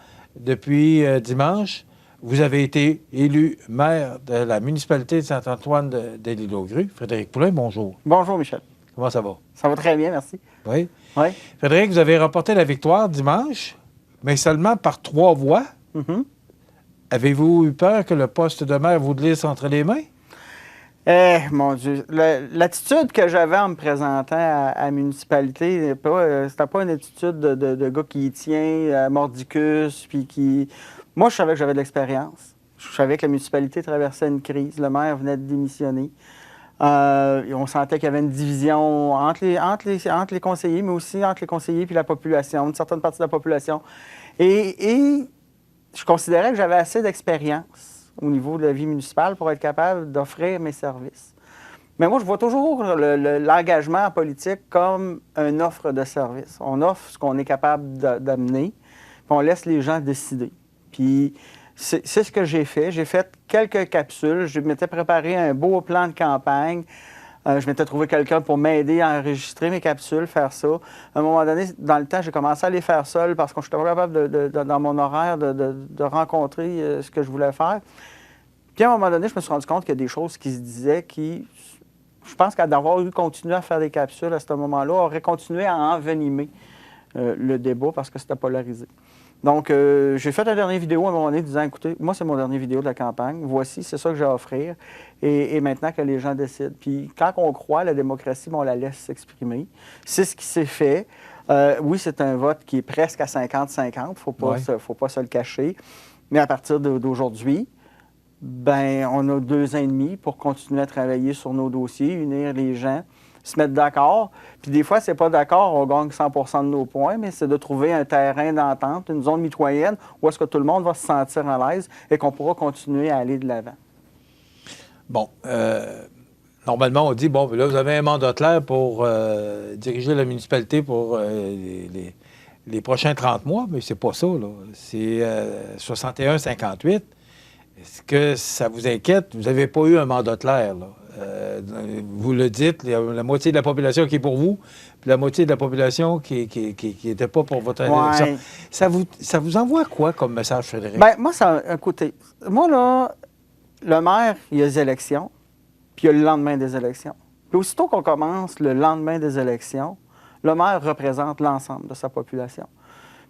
depuis dimanche, vous avez été élu maire de la municipalité de Saint-Antoine de l'Île-aux-Grues. Frédéric Poulin, bonjour. Bonjour, Michel. Comment ça va? Ça va très bien, merci. Oui? Oui. Frédéric, vous avez remporté la victoire dimanche, mais seulement par 3 voix. Mm-hmm. Avez-vous eu peur que le poste de maire vous glisse entre les mains? Mon Dieu. L'attitude que j'avais en me présentant à la municipalité, c'était pas une attitude de gars qui y tient, mordicus, puis qui... Moi, je savais que j'avais de l'expérience. Je savais que la municipalité traversait une crise. Le maire venait de démissionner. Et on sentait qu'il y avait une division entre les conseillers, mais aussi entre les conseillers et la population, une certaine partie de la population. Et je considérais que j'avais assez d'expérience au niveau de la vie municipale pour être capable d'offrir mes services. Mais moi, je vois toujours l'engagement en politique comme une offre de service. On offre ce qu'on est capable d'amener, puis on laisse les gens décider. Puis c'est ce que j'ai fait. J'ai fait quelques capsules. Je m'étais préparé un beau plan de campagne. Je m'étais trouvé quelqu'un pour m'aider à enregistrer mes capsules, faire ça. À un moment donné, dans le temps, j'ai commencé à les faire seul parce que je n'étais pas capable, dans mon horaire, de rencontrer ce que je voulais faire. Puis à un moment donné, je me suis rendu compte qu'il y a des choses qui se disaient qui, je pense qu'avoir continué à faire des capsules à ce moment-là, aurait continué à envenimer le débat parce que c'était polarisé. Donc, j'ai fait la dernière vidéo à un moment donné disant, écoutez, moi, c'est mon dernier vidéo de la campagne. Voici, c'est ça que j'ai à offrir. Et maintenant que les gens décident. Puis, quand on croit à la démocratie, on la laisse s'exprimer. C'est ce qui s'est fait. Oui, c'est un vote qui est presque à 50-50. Faut pas se le cacher. Mais à partir d'aujourd'hui, ben, on a 2 ans et demi pour continuer à travailler sur nos dossiers, unir les gens, se mettre d'accord. Puis des fois, c'est pas d'accord, on gagne 100 % de nos points, mais c'est de trouver un terrain d'entente, une zone mitoyenne où est-ce que tout le monde va se sentir à l'aise et qu'on pourra continuer à aller de l'avant. Bon, normalement, on dit, bon, là, vous avez un mandat clair pour diriger la municipalité pour les prochains 30 mois, mais c'est pas ça, là. C'est 61-58. Est-ce que ça vous inquiète? Vous n'avez pas eu un mandat clair, là. Vous le dites, il y a la moitié de la population qui est pour vous, puis la moitié de la population qui n'était pas pour votre élection. Ça vous envoie quoi comme message, Frédéric? Bien, moi, écoutez, moi, là, le maire, il y a des élections, puis il y a le lendemain des élections. Puis aussitôt qu'on commence le lendemain des élections, le maire représente l'ensemble de sa population.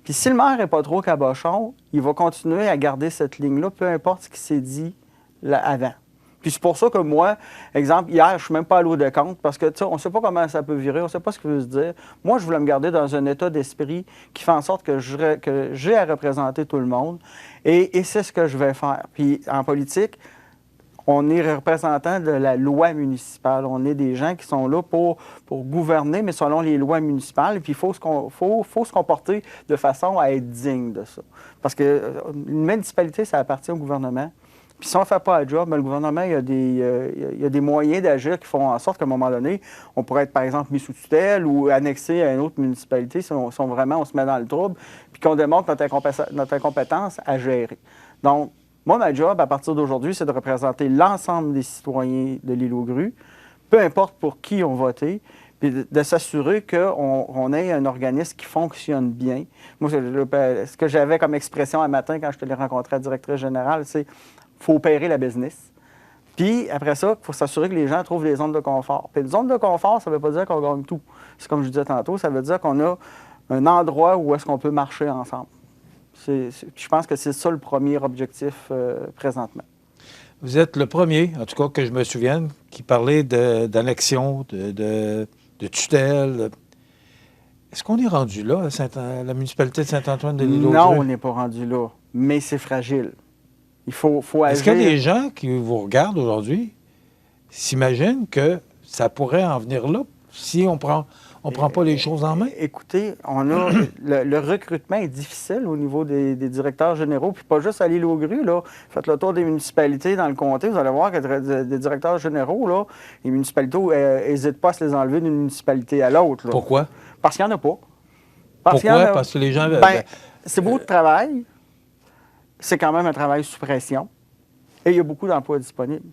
Puis si le maire n'est pas trop cabochon, il va continuer à garder cette ligne-là, peu importe ce qui s'est dit là, avant. Puis c'est pour ça que moi, exemple, hier, je ne suis même pas allé au décompte parce que, tu sais, on ne sait pas comment ça peut virer, on ne sait pas ce que veut se dire. Moi, je voulais me garder dans un état d'esprit qui fait en sorte que j'ai à représenter tout le monde et c'est ce que je vais faire. Puis en politique, on est représentant de la loi municipale. On est des gens qui sont là pour gouverner, mais selon les lois municipales. Puis il faut se comporter de façon à être digne de ça. Parce qu'une municipalité, ça appartient au gouvernement. Puis si on ne fait pas le job, bien, le gouvernement, il y a des moyens d'agir qui font en sorte qu'à un moment donné, on pourrait être, par exemple, mis sous tutelle ou annexé à une autre municipalité si on se met dans le trouble, puis qu'on démontre notre incompétence à gérer. Donc, moi, ma job, à partir d'aujourd'hui, c'est de représenter l'ensemble des citoyens de l'île aux Grues, peu importe pour qui on voté, puis de s'assurer qu'on ait un organisme qui fonctionne bien. Moi, ce que j'avais comme expression un matin quand je te l'ai rencontré à la directrice générale, c'est « faut opérer la business ». Puis après ça, il faut s'assurer que les gens trouvent des zones de confort. Puis une zone de confort, ça ne veut pas dire qu'on gagne tout. C'est comme je disais tantôt, ça veut dire qu'on a un endroit où est-ce qu'on peut marcher ensemble. Je pense que c'est ça le premier objectif présentement. Vous êtes le premier, en tout cas que je me souvienne, qui parlait d'annexion, de tutelle. Est-ce qu'on est rendu là, à la municipalité de Saint-Antoine-de-l'Île-aux-Grues? Non, on n'est pas rendu là, mais c'est fragile. Il faut agir. Est-ce qu'il y a des gens qui vous regardent aujourd'hui s'imaginent que ça pourrait en venir là si on prend pas les choses en main? Écoutez, on a le recrutement est difficile au niveau des directeurs généraux, puis pas juste à l'île aux Grues, là. Faites le tour des municipalités dans le comté, vous allez voir que des directeurs généraux, là, les municipalités n'hésitent pas à se les enlever d'une municipalité à l'autre. Pourquoi? Parce qu'il n'y en a pas. Pourquoi? Parce que les gens... c'est beaucoup de travail. C'est quand même un travail sous pression. Et il y a beaucoup d'emplois disponibles.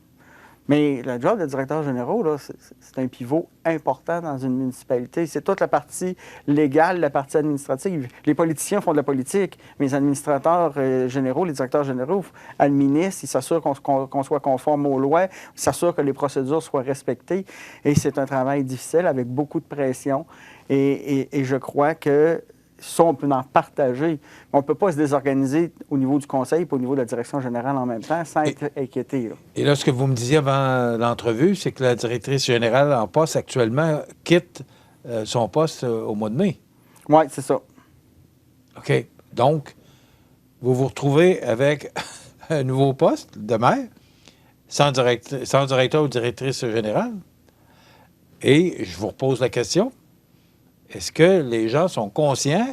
Mais le job de directeur général, c'est un pivot important dans une municipalité. C'est toute la partie légale, la partie administrative. Les politiciens font de la politique, mais les administrateurs généraux, les directeurs généraux administrent, ils s'assurent qu'on soit conforme aux lois, ils s'assurent que les procédures soient respectées. Et c'est un travail difficile avec beaucoup de pression. Et je crois que ça, on peut en partager. Mais on ne peut pas se désorganiser au niveau du conseil et au niveau de la direction générale en même temps sans être inquiété. Là. Et là, ce que vous me disiez avant l'entrevue, c'est que la directrice générale en poste actuellement quitte son poste au mois de mai. Oui, c'est ça. OK. Donc, vous vous retrouvez avec un nouveau poste de maire, sans directeur ou directrice générale. Et je vous repose la question. Est-ce que les gens sont conscients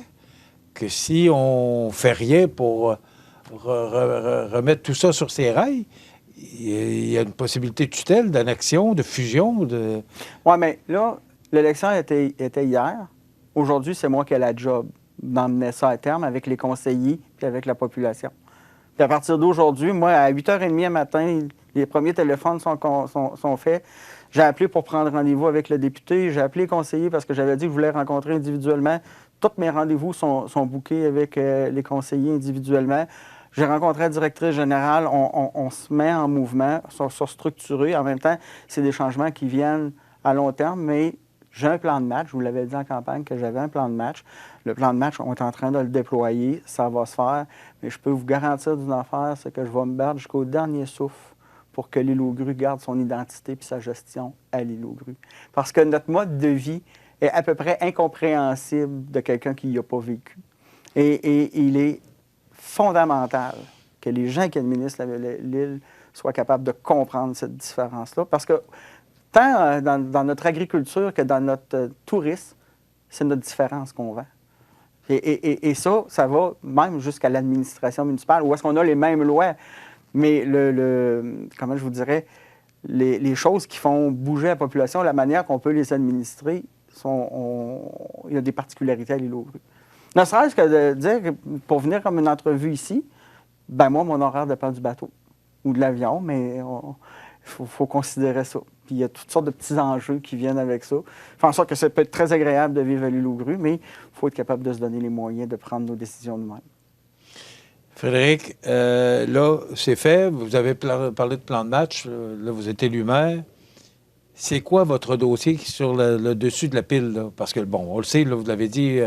que si on ne fait rien pour remettre tout ça sur ses rails, il y a une possibilité de tutelle, d'annexion, de fusion? Oui, mais là, l'élection était hier. Aujourd'hui, c'est moi qui ai la job d'emmener ça à terme avec les conseillers et avec la population. Puis à partir d'aujourd'hui, moi, à 8h30 le matin, les premiers téléphones sont faits. J'ai appelé pour prendre rendez-vous avec le député. J'ai appelé les conseillers parce que j'avais dit que je voulais rencontrer individuellement. Tous mes rendez-vous sont bookés avec les conseillers individuellement. J'ai rencontré la directrice générale. On se met en mouvement, sont structurés. En même temps, c'est des changements qui viennent à long terme, mais j'ai un plan de match. Je vous l'avais dit en campagne que j'avais un plan de match. Le plan de match, on est en train de le déployer. Ça va se faire. Mais je peux vous garantir d'une affaire, c'est que je vais me battre jusqu'au dernier souffle pour que l'île aux grues garde son identité et sa gestion à l'île aux grues. Parce que notre mode de vie est à peu près incompréhensible de quelqu'un qui n'y a pas vécu. Et il est fondamental que les gens qui administrent l'île soient capables de comprendre cette différence-là. Parce que tant dans notre agriculture que dans notre tourisme, c'est notre différence qu'on vend. Et ça va même jusqu'à l'administration municipale, où est-ce qu'on a les mêmes lois. Mais comment je vous dirais, les choses qui font bouger la population, la manière qu'on peut les administrer, il y a des particularités à l'île aux grues. Ne serait-ce que de dire que pour venir comme une entrevue ici, ben moi, mon horaire dépend du bateau ou de l'avion, mais il faut considérer ça. Puis il y a toutes sortes de petits enjeux qui viennent avec ça. Fait en sorte que ça peut être très agréable de vivre à l'île aux grues, mais il faut être capable de se donner les moyens de prendre nos décisions nous-mêmes. Frédéric, là, c'est fait. Vous avez parlé de plan de match. Là, vous êtes élu maire. C'est quoi votre dossier sur le dessus de la pile? Là? Parce que, bon, on le sait, là, vous l'avez dit,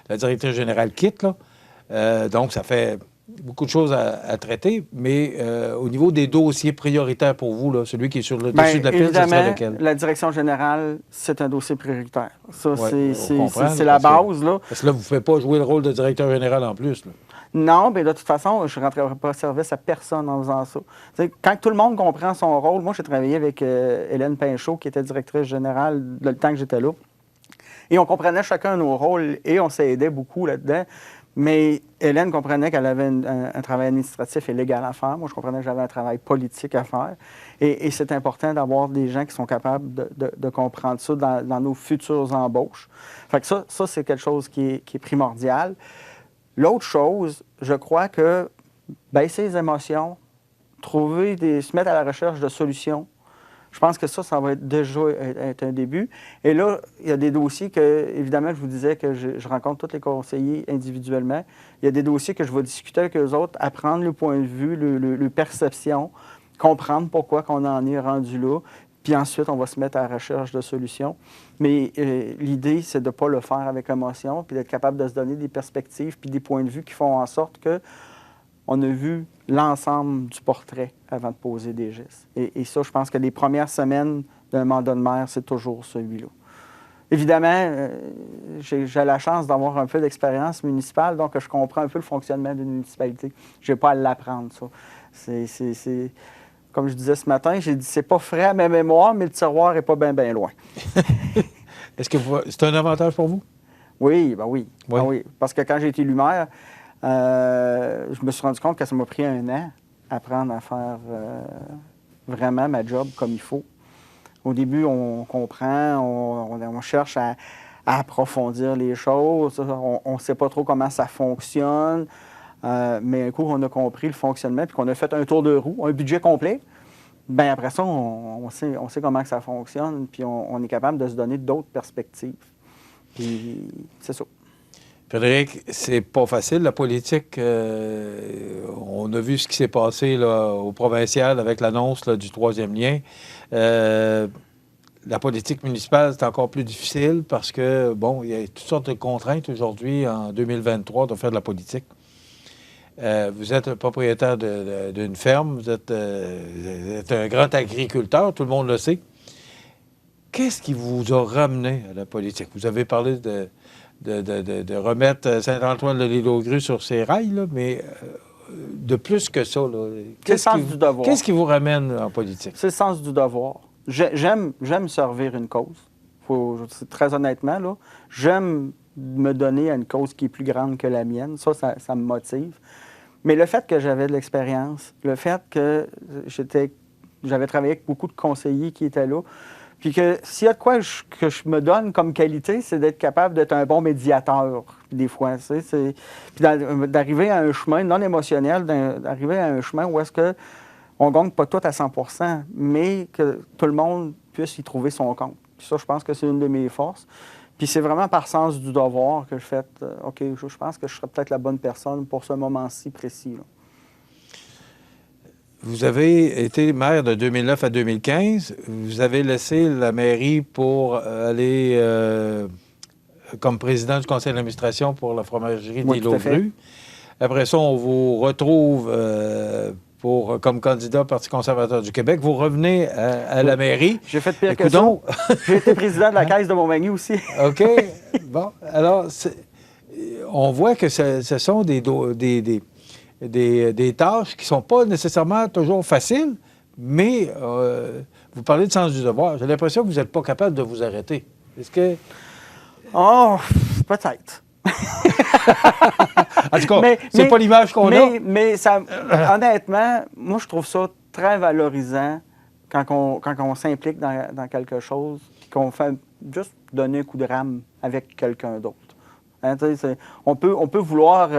la directrice générale quitte. Là. Donc, ça fait beaucoup de choses à traiter. Mais au niveau des dossiers prioritaires pour vous, là, celui qui est sur le dessus de la pile, ça serait lequel? La direction générale, c'est un dossier prioritaire. Ça, ouais, c'est la base. Là. Parce que là, vous ne pouvez pas jouer le rôle de directeur général en plus. Là. Non, mais de toute façon, je ne rentrerai pas service à personne en faisant ça. T'sais, quand tout le monde comprend son rôle, moi, j'ai travaillé avec Hélène Pinchot, qui était directrice générale le temps que j'étais là. Et on comprenait chacun nos rôles et on s'aidait beaucoup là-dedans. Mais Hélène comprenait qu'elle avait un travail administratif et légal à faire. Moi, je comprenais que j'avais un travail politique à faire. Et c'est important d'avoir des gens qui sont capables de comprendre ça dans nos futures embauches. Fait que ça c'est quelque chose qui est primordial. L'autre chose, je crois que baisser les émotions, se mettre à la recherche de solutions, je pense que ça va être déjà être un début. Et là, il y a des dossiers que, évidemment, je vous disais que je rencontre tous les conseillers individuellement. Il y a des dossiers que je vais discuter avec eux autres, apprendre le point de vue, le perception, comprendre pourquoi qu'on en est rendu là. Puis ensuite, on va se mettre à la recherche de solutions. Mais l'idée, c'est de ne pas le faire avec émotion, puis d'être capable de se donner des perspectives puis des points de vue qui font en sorte qu'on a vu l'ensemble du portrait avant de poser des gestes. Et ça, je pense que les premières semaines d'un mandat de maire, c'est toujours celui-là. Évidemment, j'ai la chance d'avoir un peu d'expérience municipale, donc je comprends un peu le fonctionnement d'une municipalité. Je n'ai pas à l'apprendre, ça. C'est comme je disais ce matin, j'ai dit, c'est pas frais à ma mémoire, mais le tiroir n'est pas bien loin. Est-ce que c'est un avantage pour vous? Oui, ben oui. Oui. Ben oui. Parce que quand j'ai été élu maire, je me suis rendu compte que ça m'a pris 1 an à apprendre à faire vraiment ma job comme il faut. Au début, on comprend, on cherche à approfondir les choses, on ne sait pas trop comment ça fonctionne. Mais un coup, on a compris le fonctionnement, puis qu'on a fait un tour de roue, un budget complet, bien après ça, on sait comment que ça fonctionne, puis on est capable de se donner d'autres perspectives. Puis c'est ça. Frédéric, c'est pas facile, la politique. On a vu ce qui s'est passé là, au provincial avec l'annonce du 3e lien. la politique municipale, c'est encore plus difficile parce que, bon, il y a toutes sortes de contraintes aujourd'hui, en 2023, de faire de la politique. Vous êtes propriétaire d'une ferme, vous êtes un grand agriculteur, tout le monde le sait. Qu'est-ce qui vous a ramené à la politique? Vous avez parlé de remettre Saint-Antoine-de-l'Île-aux-Grues sur ses rails, là, mais de plus que ça, là, qu'est-ce qui vous ramène en politique? C'est le sens du devoir. J'aime servir une cause. Très honnêtement, là, j'aime me donner à une cause qui est plus grande que la mienne. Ça me motive. Mais le fait que j'avais de l'expérience, le fait que j'avais travaillé avec beaucoup de conseillers qui étaient là, puis que s'il y a de quoi que je me donne comme qualité, c'est d'être capable d'être un bon médiateur, des fois. Puis d'arriver à un chemin non émotionnel, d'arriver à un chemin où est-ce que on ne gagne pas tout à 100 %, mais que tout le monde puisse y trouver son compte. Puis ça, je pense que c'est une de mes forces. Puis c'est vraiment par sens du devoir que je fais OK, je pense que je serais peut-être la bonne personne pour ce moment-ci précis, là. Vous avez été maire de 2009 à 2015. Vous avez laissé la mairie pour aller comme président du conseil d'administration pour la fromagerie d'Île-aux-Grues. Après ça, on vous retrouve comme candidat au Parti conservateur du Québec. Vous revenez à la mairie. J'ai fait pire que ça. J'ai été président de la Caisse de Montmagny aussi. OK. Bon, alors, on voit que ce sont des tâches qui ne sont pas nécessairement toujours faciles, mais vous parlez de sens du devoir. J'ai l'impression que vous n'êtes pas capable de vous arrêter. Est-ce que... Oh, peut-être. En tout cas, c'est pas l'image qu'on a. Mais ça, honnêtement, moi, je trouve ça très valorisant quand on s'implique dans quelque chose et qu'on fait juste donner un coup de rame avec quelqu'un d'autre. Hein, on peut vouloir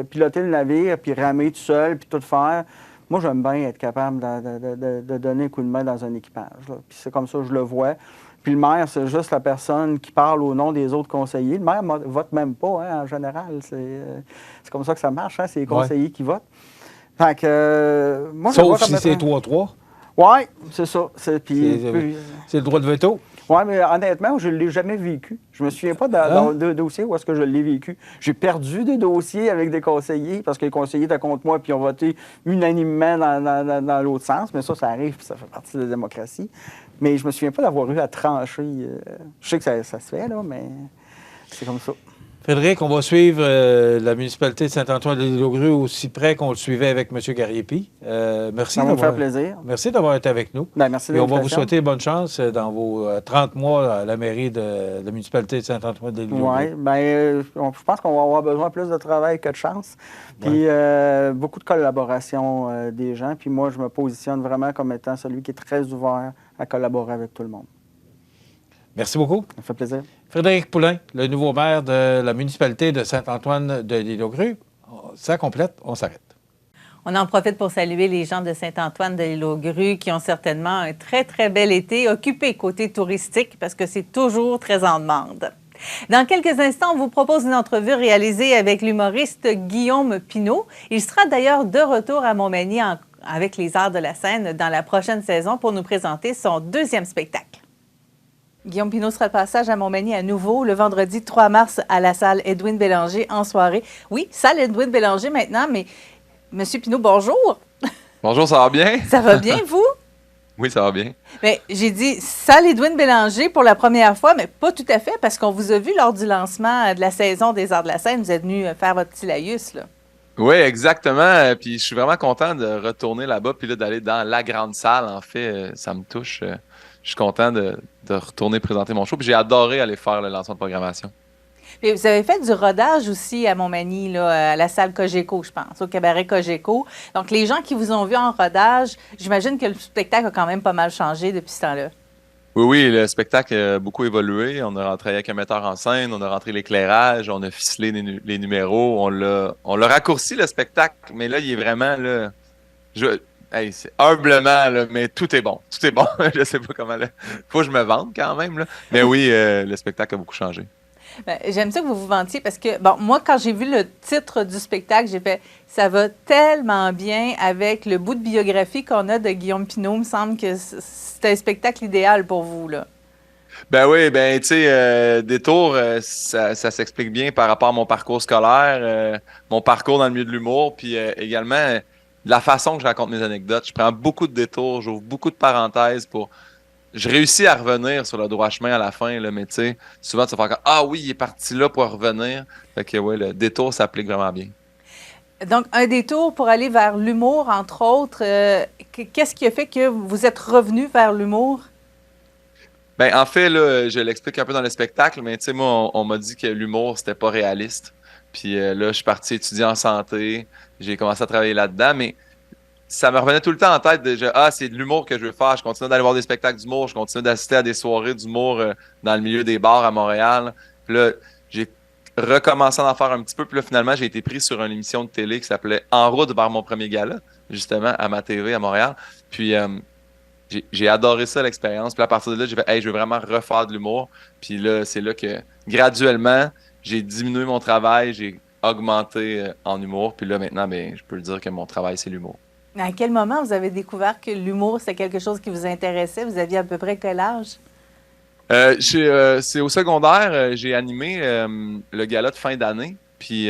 piloter le navire, puis ramer tout seul, puis tout faire. Moi, j'aime bien être capable de donner un coup de main dans un équipage. Là. Puis c'est comme ça que je le vois. Puis le maire, c'est juste la personne qui parle au nom des autres conseillers. Le maire ne vote même pas, hein, en général. C'est comme ça que ça marche, hein, c'est les conseillers qui votent. Fait que, moi, sauf si c'est 3-3. Oui, c'est ça. C'est le droit de veto. Oui, mais honnêtement, je ne l'ai jamais vécu. Je ne me souviens pas de dossier où est-ce que je l'ai vécu. J'ai perdu des dossiers avec des conseillers parce que les conseillers étaient contre moi puis ont voté unanimement dans l'autre sens. Mais ça arrive puis ça fait partie de la démocratie. Mais je ne me souviens pas d'avoir eu à trancher. Je sais que ça se fait, là, mais c'est comme ça. Frédéric, on va suivre la municipalité de Saint-Antoine-de-l'Île-aux-Grues aussi près qu'on le suivait avec M. Gariepi. Merci. Ça va me faire plaisir. Merci d'avoir été avec nous. Bien, merci de Et on va vous souhaiter bonne chance dans vos 30 mois à la mairie de la municipalité de Saint-Antoine-de-l'Île-aux-Grues. Oui, bien, je pense qu'on va avoir besoin plus de travail que de chance. Puis beaucoup de collaboration des gens. Puis moi, je me positionne vraiment comme étant celui qui est très ouvert à collaborer avec tout le monde. Merci beaucoup. Ça fait plaisir. Frédéric Poulain, le nouveau maire de la municipalité de Saint-Antoine-de-l'Île-aux-Grues. Ça complète, on s'arrête. On en profite pour saluer les gens de Saint-Antoine-de-l'Île-aux-Grues qui ont certainement un très, très bel été occupé côté touristique parce que c'est toujours très en demande. Dans quelques instants, on vous propose une entrevue réalisée avec l'humoriste Guillaume Pinault. Il sera d'ailleurs de retour à Montmagny avec les Arts de la scène dans la prochaine saison pour nous présenter son deuxième spectacle. Guillaume Pinault sera de passage à Montmagny à nouveau le vendredi 3 mars à la salle Edwin Bélanger en soirée. Oui, salle Edwin Bélanger maintenant, mais M. Pinault, bonjour. Bonjour, ça va bien? Ça va bien, vous? Oui, ça va bien. Bien, j'ai dit salle Edwin Bélanger pour la première fois, mais pas tout à fait, parce qu'on vous a vu lors du lancement de la saison des Arts de la scène. Vous êtes venu faire votre petit laïus, là. Oui, exactement. Puis je suis vraiment content de retourner là-bas, puis là, d'aller dans la grande salle. En fait, ça me touche. Je suis content de retourner présenter mon show. Puis j'ai adoré aller faire le lancement de programmation. Puis vous avez fait du rodage aussi à Montmagny, là, à la salle Cogeco, je pense, au cabaret Cogeco. Donc, les gens qui vous ont vu en rodage, j'imagine que le spectacle a quand même pas mal changé depuis ce temps-là. Oui, le spectacle a beaucoup évolué. On a rentré avec un metteur en scène, on a rentré l'éclairage, on a ficelé les numéros, on l'a raccourci, le spectacle. Mais là, il est vraiment, là... c'est humblement, là, mais tout est bon. Tout est bon. Je sais pas comment... Faut que je me vende quand même, là. Mais oui, le spectacle a beaucoup changé. Bien, j'aime ça que vous vous vantiez parce que, bon, moi, quand j'ai vu le titre du spectacle, j'ai fait « ça va tellement bien avec le bout de biographie qu'on a de Guillaume Pinault. Il me semble que c'est un spectacle idéal pour vous, là. » Ben oui, ben tu sais, Détour, ça s'explique bien par rapport à mon parcours scolaire, mon parcours dans le milieu de l'humour, puis également de la façon que je raconte mes anecdotes. Je prends beaucoup de détours, j'ouvre beaucoup de parenthèses pour... Je réussis à revenir sur le droit chemin à la fin, là, mais tu sais, souvent tu vas faire comme « Ah oui, il est parti là pour revenir ». Fait que ouais, le détour s'applique vraiment bien. Donc, un détour pour aller vers l'humour, entre autres. Qu'est-ce qui a fait que vous êtes revenu vers l'humour? Ben, en fait, là, je l'explique un peu dans le spectacle, mais tu sais, moi, on m'a dit que l'humour, c'était pas réaliste. Puis là, je suis parti étudier en santé, j'ai commencé à travailler là-dedans, mais ça me revenait tout le temps en tête de c'est de l'humour que je veux faire. Je continue d'aller voir des spectacles d'humour, je continue d'assister à des soirées d'humour dans le milieu des bars à Montréal. Puis là, j'ai recommencé à en faire un petit peu, puis là, finalement, j'ai été pris sur une émission de télé qui s'appelait En route vers mon premier gala, justement, à ma TV à Montréal. Puis j'ai adoré ça, l'expérience. Puis à partir de là, j'ai fait, hey, je veux vraiment refaire de l'humour. Puis là, c'est là que, graduellement, j'ai diminué mon travail, j'ai augmenté en humour. Puis là, maintenant, ben, je peux le dire que mon travail, c'est l'humour. À quel moment vous avez découvert que l'humour, c'est quelque chose qui vous intéressait? Vous aviez à peu près quel âge? C'est au secondaire, j'ai animé le gala de fin d'année. Puis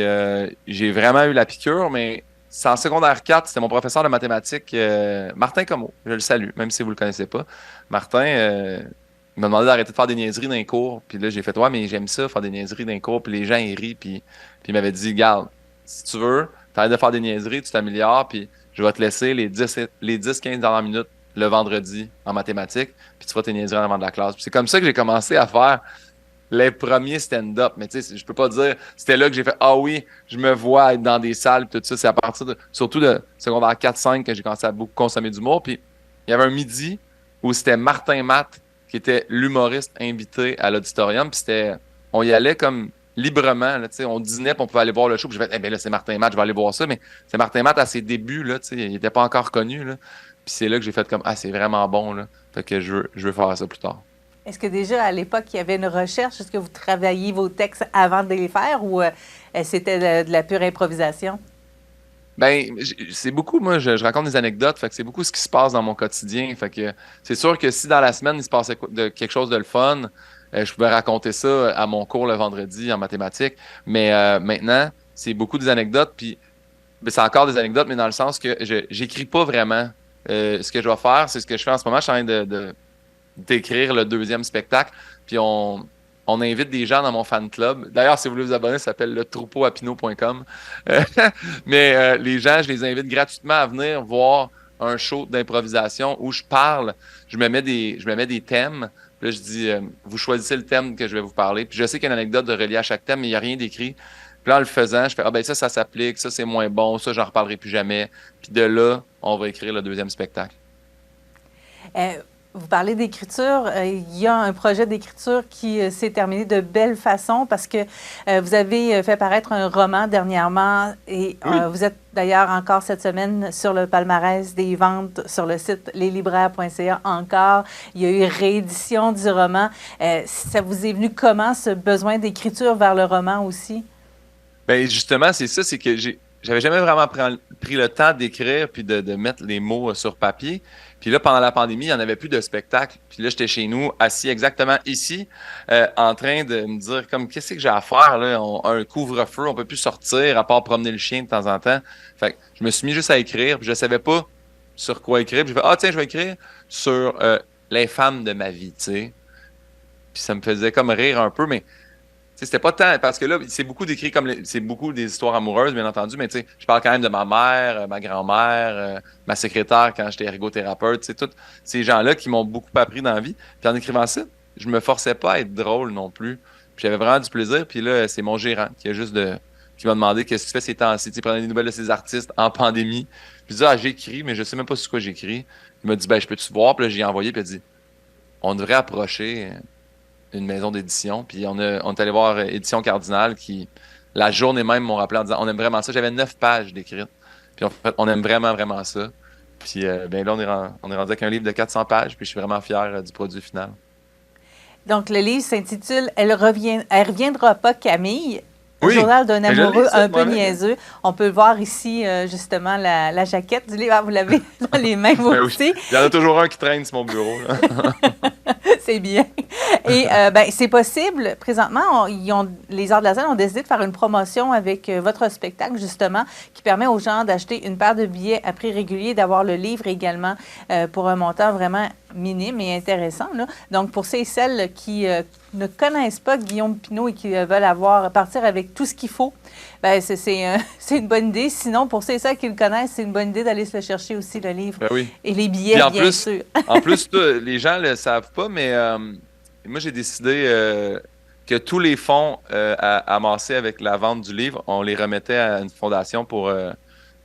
j'ai vraiment eu la piqûre, mais c'est en secondaire 4, c'était mon professeur de mathématiques, Martin Comeau. Je le salue, même si vous le connaissez pas. Martin, il m'a demandé d'arrêter de faire des niaiseries dans les cours. Puis là, j'ai fait, ouais, mais j'aime ça, faire des niaiseries dans les cours. Puis les gens, ils rient. Puis il m'avait dit, garde, si tu veux, t'arrêtes de faire des niaiseries, tu t'améliores. Puis je vais te laisser les 10-15 dernières minutes le vendredi en mathématiques. Puis tu feras tes niaiseries en avant de la classe. Puis c'est comme ça que j'ai commencé à faire les premiers stand-up. Mais tu sais, je peux pas dire, c'était là que j'ai fait, ah oui, je me vois être dans des salles, tout ça. C'est à partir surtout de secondaire 4-5 que j'ai commencé à beaucoup consommer d'humour. Puis il y avait un midi où c'était Martin Matt qui était l'humoriste invité à l'auditorium. Puis on y allait comme librement, là, on dînait, puis on pouvait aller voir le show. Puis j'ai fait, ben là, c'est Martin Matt, je vais aller voir ça. Mais c'est Martin Matt à ses débuts, là, il n'était pas encore connu. Là. Puis c'est là que j'ai fait comme, c'est vraiment bon. Là. Fait que je veux faire ça plus tard. Est-ce que déjà, à l'époque, il y avait une recherche? Est-ce que vous travailliez vos textes avant de les faire ou c'était de la pure improvisation? Ben, c'est beaucoup, moi, je raconte des anecdotes, fait que c'est beaucoup ce qui se passe dans mon quotidien. Fait que c'est sûr que si dans la semaine, il se passait quelque chose de le fun, je pouvais raconter ça à mon cours le vendredi en mathématiques. Mais maintenant, c'est beaucoup des anecdotes, puis c'est encore des anecdotes, mais dans le sens que j'écris pas vraiment. Ce que je vais faire, c'est ce que je fais en ce moment, je suis en train d'écrire le deuxième spectacle, puis on invite des gens dans mon fan club. D'ailleurs, si vous voulez vous abonner, ça s'appelle letroupeauapinot.com. Mais les gens, je les invite gratuitement à venir voir un show d'improvisation où je parle, je me mets des thèmes. Là, je dis, vous choisissez le thème que je vais vous parler. Puis je sais qu'il y a une anecdote de reliée à chaque thème, mais il n'y a rien d'écrit. Puis là, en le faisant, je fais, ben ça s'applique, ça, c'est moins bon, ça, j'en reparlerai plus jamais. Puis de là, on va écrire le deuxième spectacle. Vous parlez d'écriture. Il y a un projet d'écriture qui s'est terminé de belle façon parce que vous avez fait paraître un roman dernièrement et oui. Vous êtes d'ailleurs encore cette semaine sur le palmarès des ventes sur le site leslibraires.ca encore. Il y a eu réédition du roman. Ça vous est venu comment, ce besoin d'écriture vers le roman aussi? Bien, justement, c'est ça, c'est que j'avais jamais vraiment pris le temps d'écrire puis de mettre les mots sur papier. Puis là, pendant la pandémie, il n'y en avait plus de spectacle. Puis là, j'étais chez nous, assis exactement ici, en train de me dire comme qu'est-ce que j'ai à faire là? Un couvre-feu, on peut plus sortir à part promener le chien de temps en temps. Fait que je me suis mis juste à écrire, puis je savais pas sur quoi écrire. Puis j'ai fait tiens, je vais écrire sur les femmes de ma vie, tu sais. Puis ça me faisait comme rire un peu, mais c'était pas tant, parce que là, c'est beaucoup d'écrits c'est beaucoup des histoires amoureuses, bien entendu, mais tu sais, je parle quand même de ma mère, ma grand-mère, ma secrétaire quand j'étais ergothérapeute, tu sais, tous ces gens-là qui m'ont beaucoup appris dans la vie. Puis en écrivant ça, je me forçais pas à être drôle non plus. Puis j'avais vraiment du plaisir. Puis là, c'est mon gérant qui m'a demandé qu'est-ce que tu fais ces temps-ci, tu prenais des nouvelles de ces artistes en pandémie. Puis je dis, j'écris, mais je sais même pas sur quoi j'écris. Il m'a dit, je peux-tu voir? Puis là, j'ai envoyé, puis il a dit, on devrait approcher une maison d'édition. Puis on est allé voir Édition Cardinal qui, la journée même, m'ont rappelé en disant on aime vraiment ça. J'avais 9 pages d'écrites. Puis on aime vraiment, vraiment ça. Puis là, on est rendu avec un livre de 400 pages. Puis je suis vraiment fier du produit final. Donc, le livre s'intitule Elle reviendra pas, Camille. Oui, journal d'un amoureux un peu niaiseux. On peut voir ici, justement, la jaquette du livre. Vous l'avez dans les mains, vous aussi. Il y en a toujours un qui traîne sur mon bureau. C'est bien. Et c'est possible. Présentement, les Arts de la Scène ont décidé de faire une promotion avec votre spectacle, justement, qui permet aux gens d'acheter une paire de billets à prix régulier, d'avoir le livre également pour un montant vraiment minime et intéressant, là. Donc, pour ceux et celles qui ne connaissent pas Guillaume Pinault et qui veulent partir avec tout ce qu'il faut, c'est une bonne idée. Sinon, pour ceux et celles qui le connaissent, c'est une bonne idée d'aller se le chercher aussi, le livre. Ben oui. Et les billets, bien sûr. En plus, les gens ne le savent pas, mais moi, j'ai décidé que tous les fonds amassés avec la vente du livre, on les remettait à une fondation pour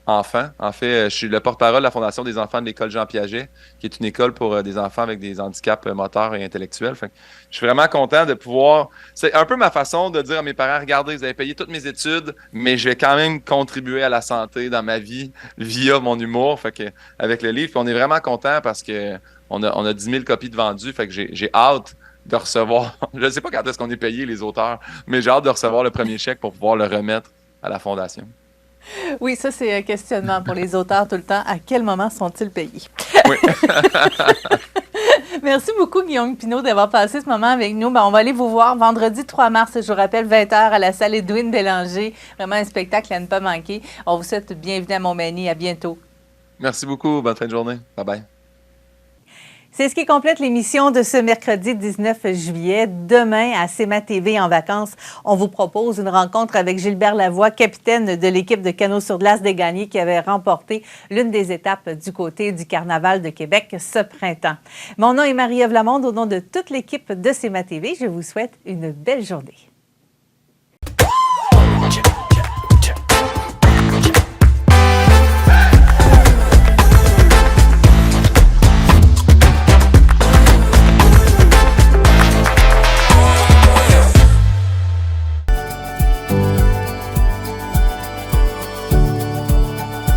enfants. En fait, je suis le porte-parole de la Fondation des enfants de l'école Jean Piaget, qui est une école pour des enfants avec des handicaps moteurs et intellectuels. Fait que je suis vraiment content de pouvoir... C'est un peu ma façon de dire à mes parents, regardez, vous avez payé toutes mes études, mais je vais quand même contribuer à la santé dans ma vie via mon humour. Fait que, avec le livre, puis on est vraiment content parce que on a 10 000 copies de vendues. Fait que j'ai hâte de recevoir... Je ne sais pas quand est-ce qu'on est payé, les auteurs, mais j'ai hâte de recevoir le premier chèque pour pouvoir le remettre à la Fondation. Oui, ça, c'est un questionnement pour les auteurs tout le temps. À quel moment sont-ils payés? Oui. Merci beaucoup, Guillaume Pinault, d'avoir passé ce moment avec nous. On va aller vous voir vendredi 3 mars, je vous rappelle, 20h à la salle Edwin Bélanger. Vraiment un spectacle à ne pas manquer. On vous souhaite bienvenue à Montmagny. À bientôt. Merci beaucoup. Bonne fin de journée. Bye-bye. C'est ce qui complète l'émission de ce mercredi 19 juillet. Demain, à CEMA TV en vacances, on vous propose une rencontre avec Gilbert Lavoie, capitaine de l'équipe de canot sur glace des Gagnés qui avait remporté l'une des étapes du côté du Carnaval de Québec ce printemps. Mon nom est Marie-Ève Lamonde. Au nom de toute l'équipe de CEMA TV, je vous souhaite une belle journée.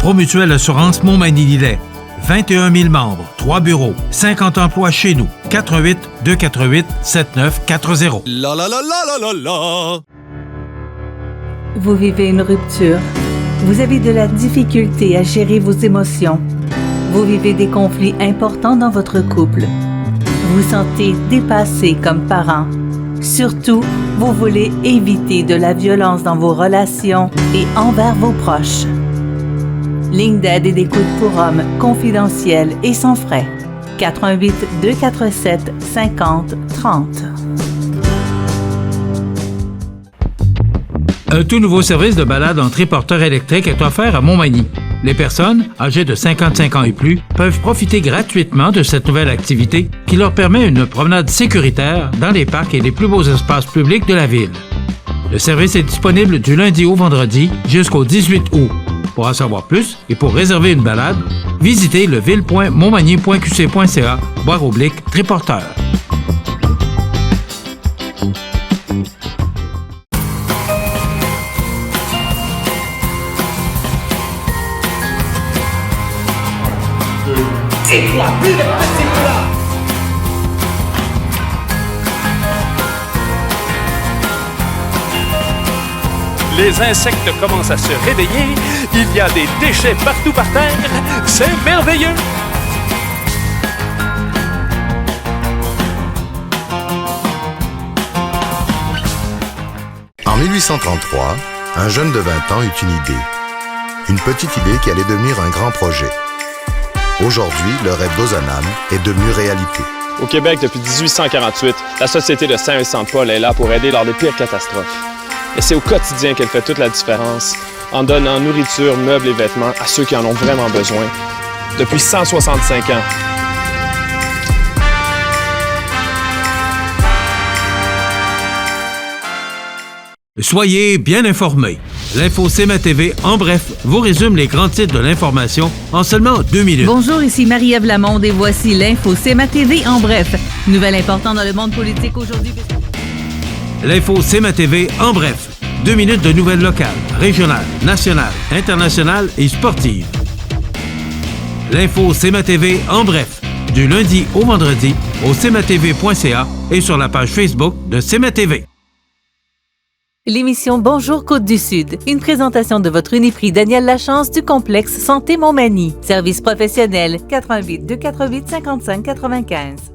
Promutuelle Assurance Montmagny-Lillet. 21 000 membres, 3 bureaux, 50 emplois chez nous. 88 248 7940. La la la la la la la. Vous vivez une rupture. Vous avez de la difficulté à gérer vos émotions. Vous vivez des conflits importants dans votre couple. Vous sentez dépassé comme parent. Surtout, vous voulez éviter de la violence dans vos relations et envers vos proches. Ligne d'aide et d'écoute pour hommes confidentielle et sans frais. 88 247 50 30. Un tout nouveau service de balade en triporteur électrique est offert à Montmagny. Les personnes âgées de 55 ans et plus peuvent profiter gratuitement de cette nouvelle activité qui leur permet une promenade sécuritaire dans les parcs et les plus beaux espaces publics de la ville. Le service est disponible du lundi au vendredi jusqu'au 18 août. Pour en savoir plus et pour réserver une balade, visitez leville.montmagny.qc.ca/triporteur. C'est quoi? Plus de petits plats! Les insectes commencent à se réveiller. Il y a des déchets partout par terre. C'est merveilleux! En 1833, un jeune de 20 ans eut une idée. Une petite idée qui allait devenir un grand projet. Aujourd'hui, le rêve d'Ozanam est devenu réalité. Au Québec, depuis 1848, la Société de Saint-Vincent-de-Paul est là pour aider lors des pires catastrophes. Et c'est au quotidien qu'elle fait toute la différence, en donnant nourriture, meubles et vêtements à ceux qui en ont vraiment besoin. Depuis 165 ans. Soyez bien informés. L'Info CEMA TV, en bref, vous résume les grands titres de l'information en seulement 2 minutes. Bonjour, ici Marie-Ève Lamonde et voici l'Info CEMA TV en bref. Nouvelle importante dans le monde politique aujourd'hui. L'Info CEMA TV en bref. 2 minutes de nouvelles locales, régionales, nationales, internationales et sportives. L'Info CEMA TV en bref. Du lundi au vendredi au cematv.ca et sur la page Facebook de CEMA TV. L'émission Bonjour Côte-du-Sud, une présentation de votre Uniprix Daniel Lachance du complexe Santé Montmagny. Service professionnel 88 248 55 95.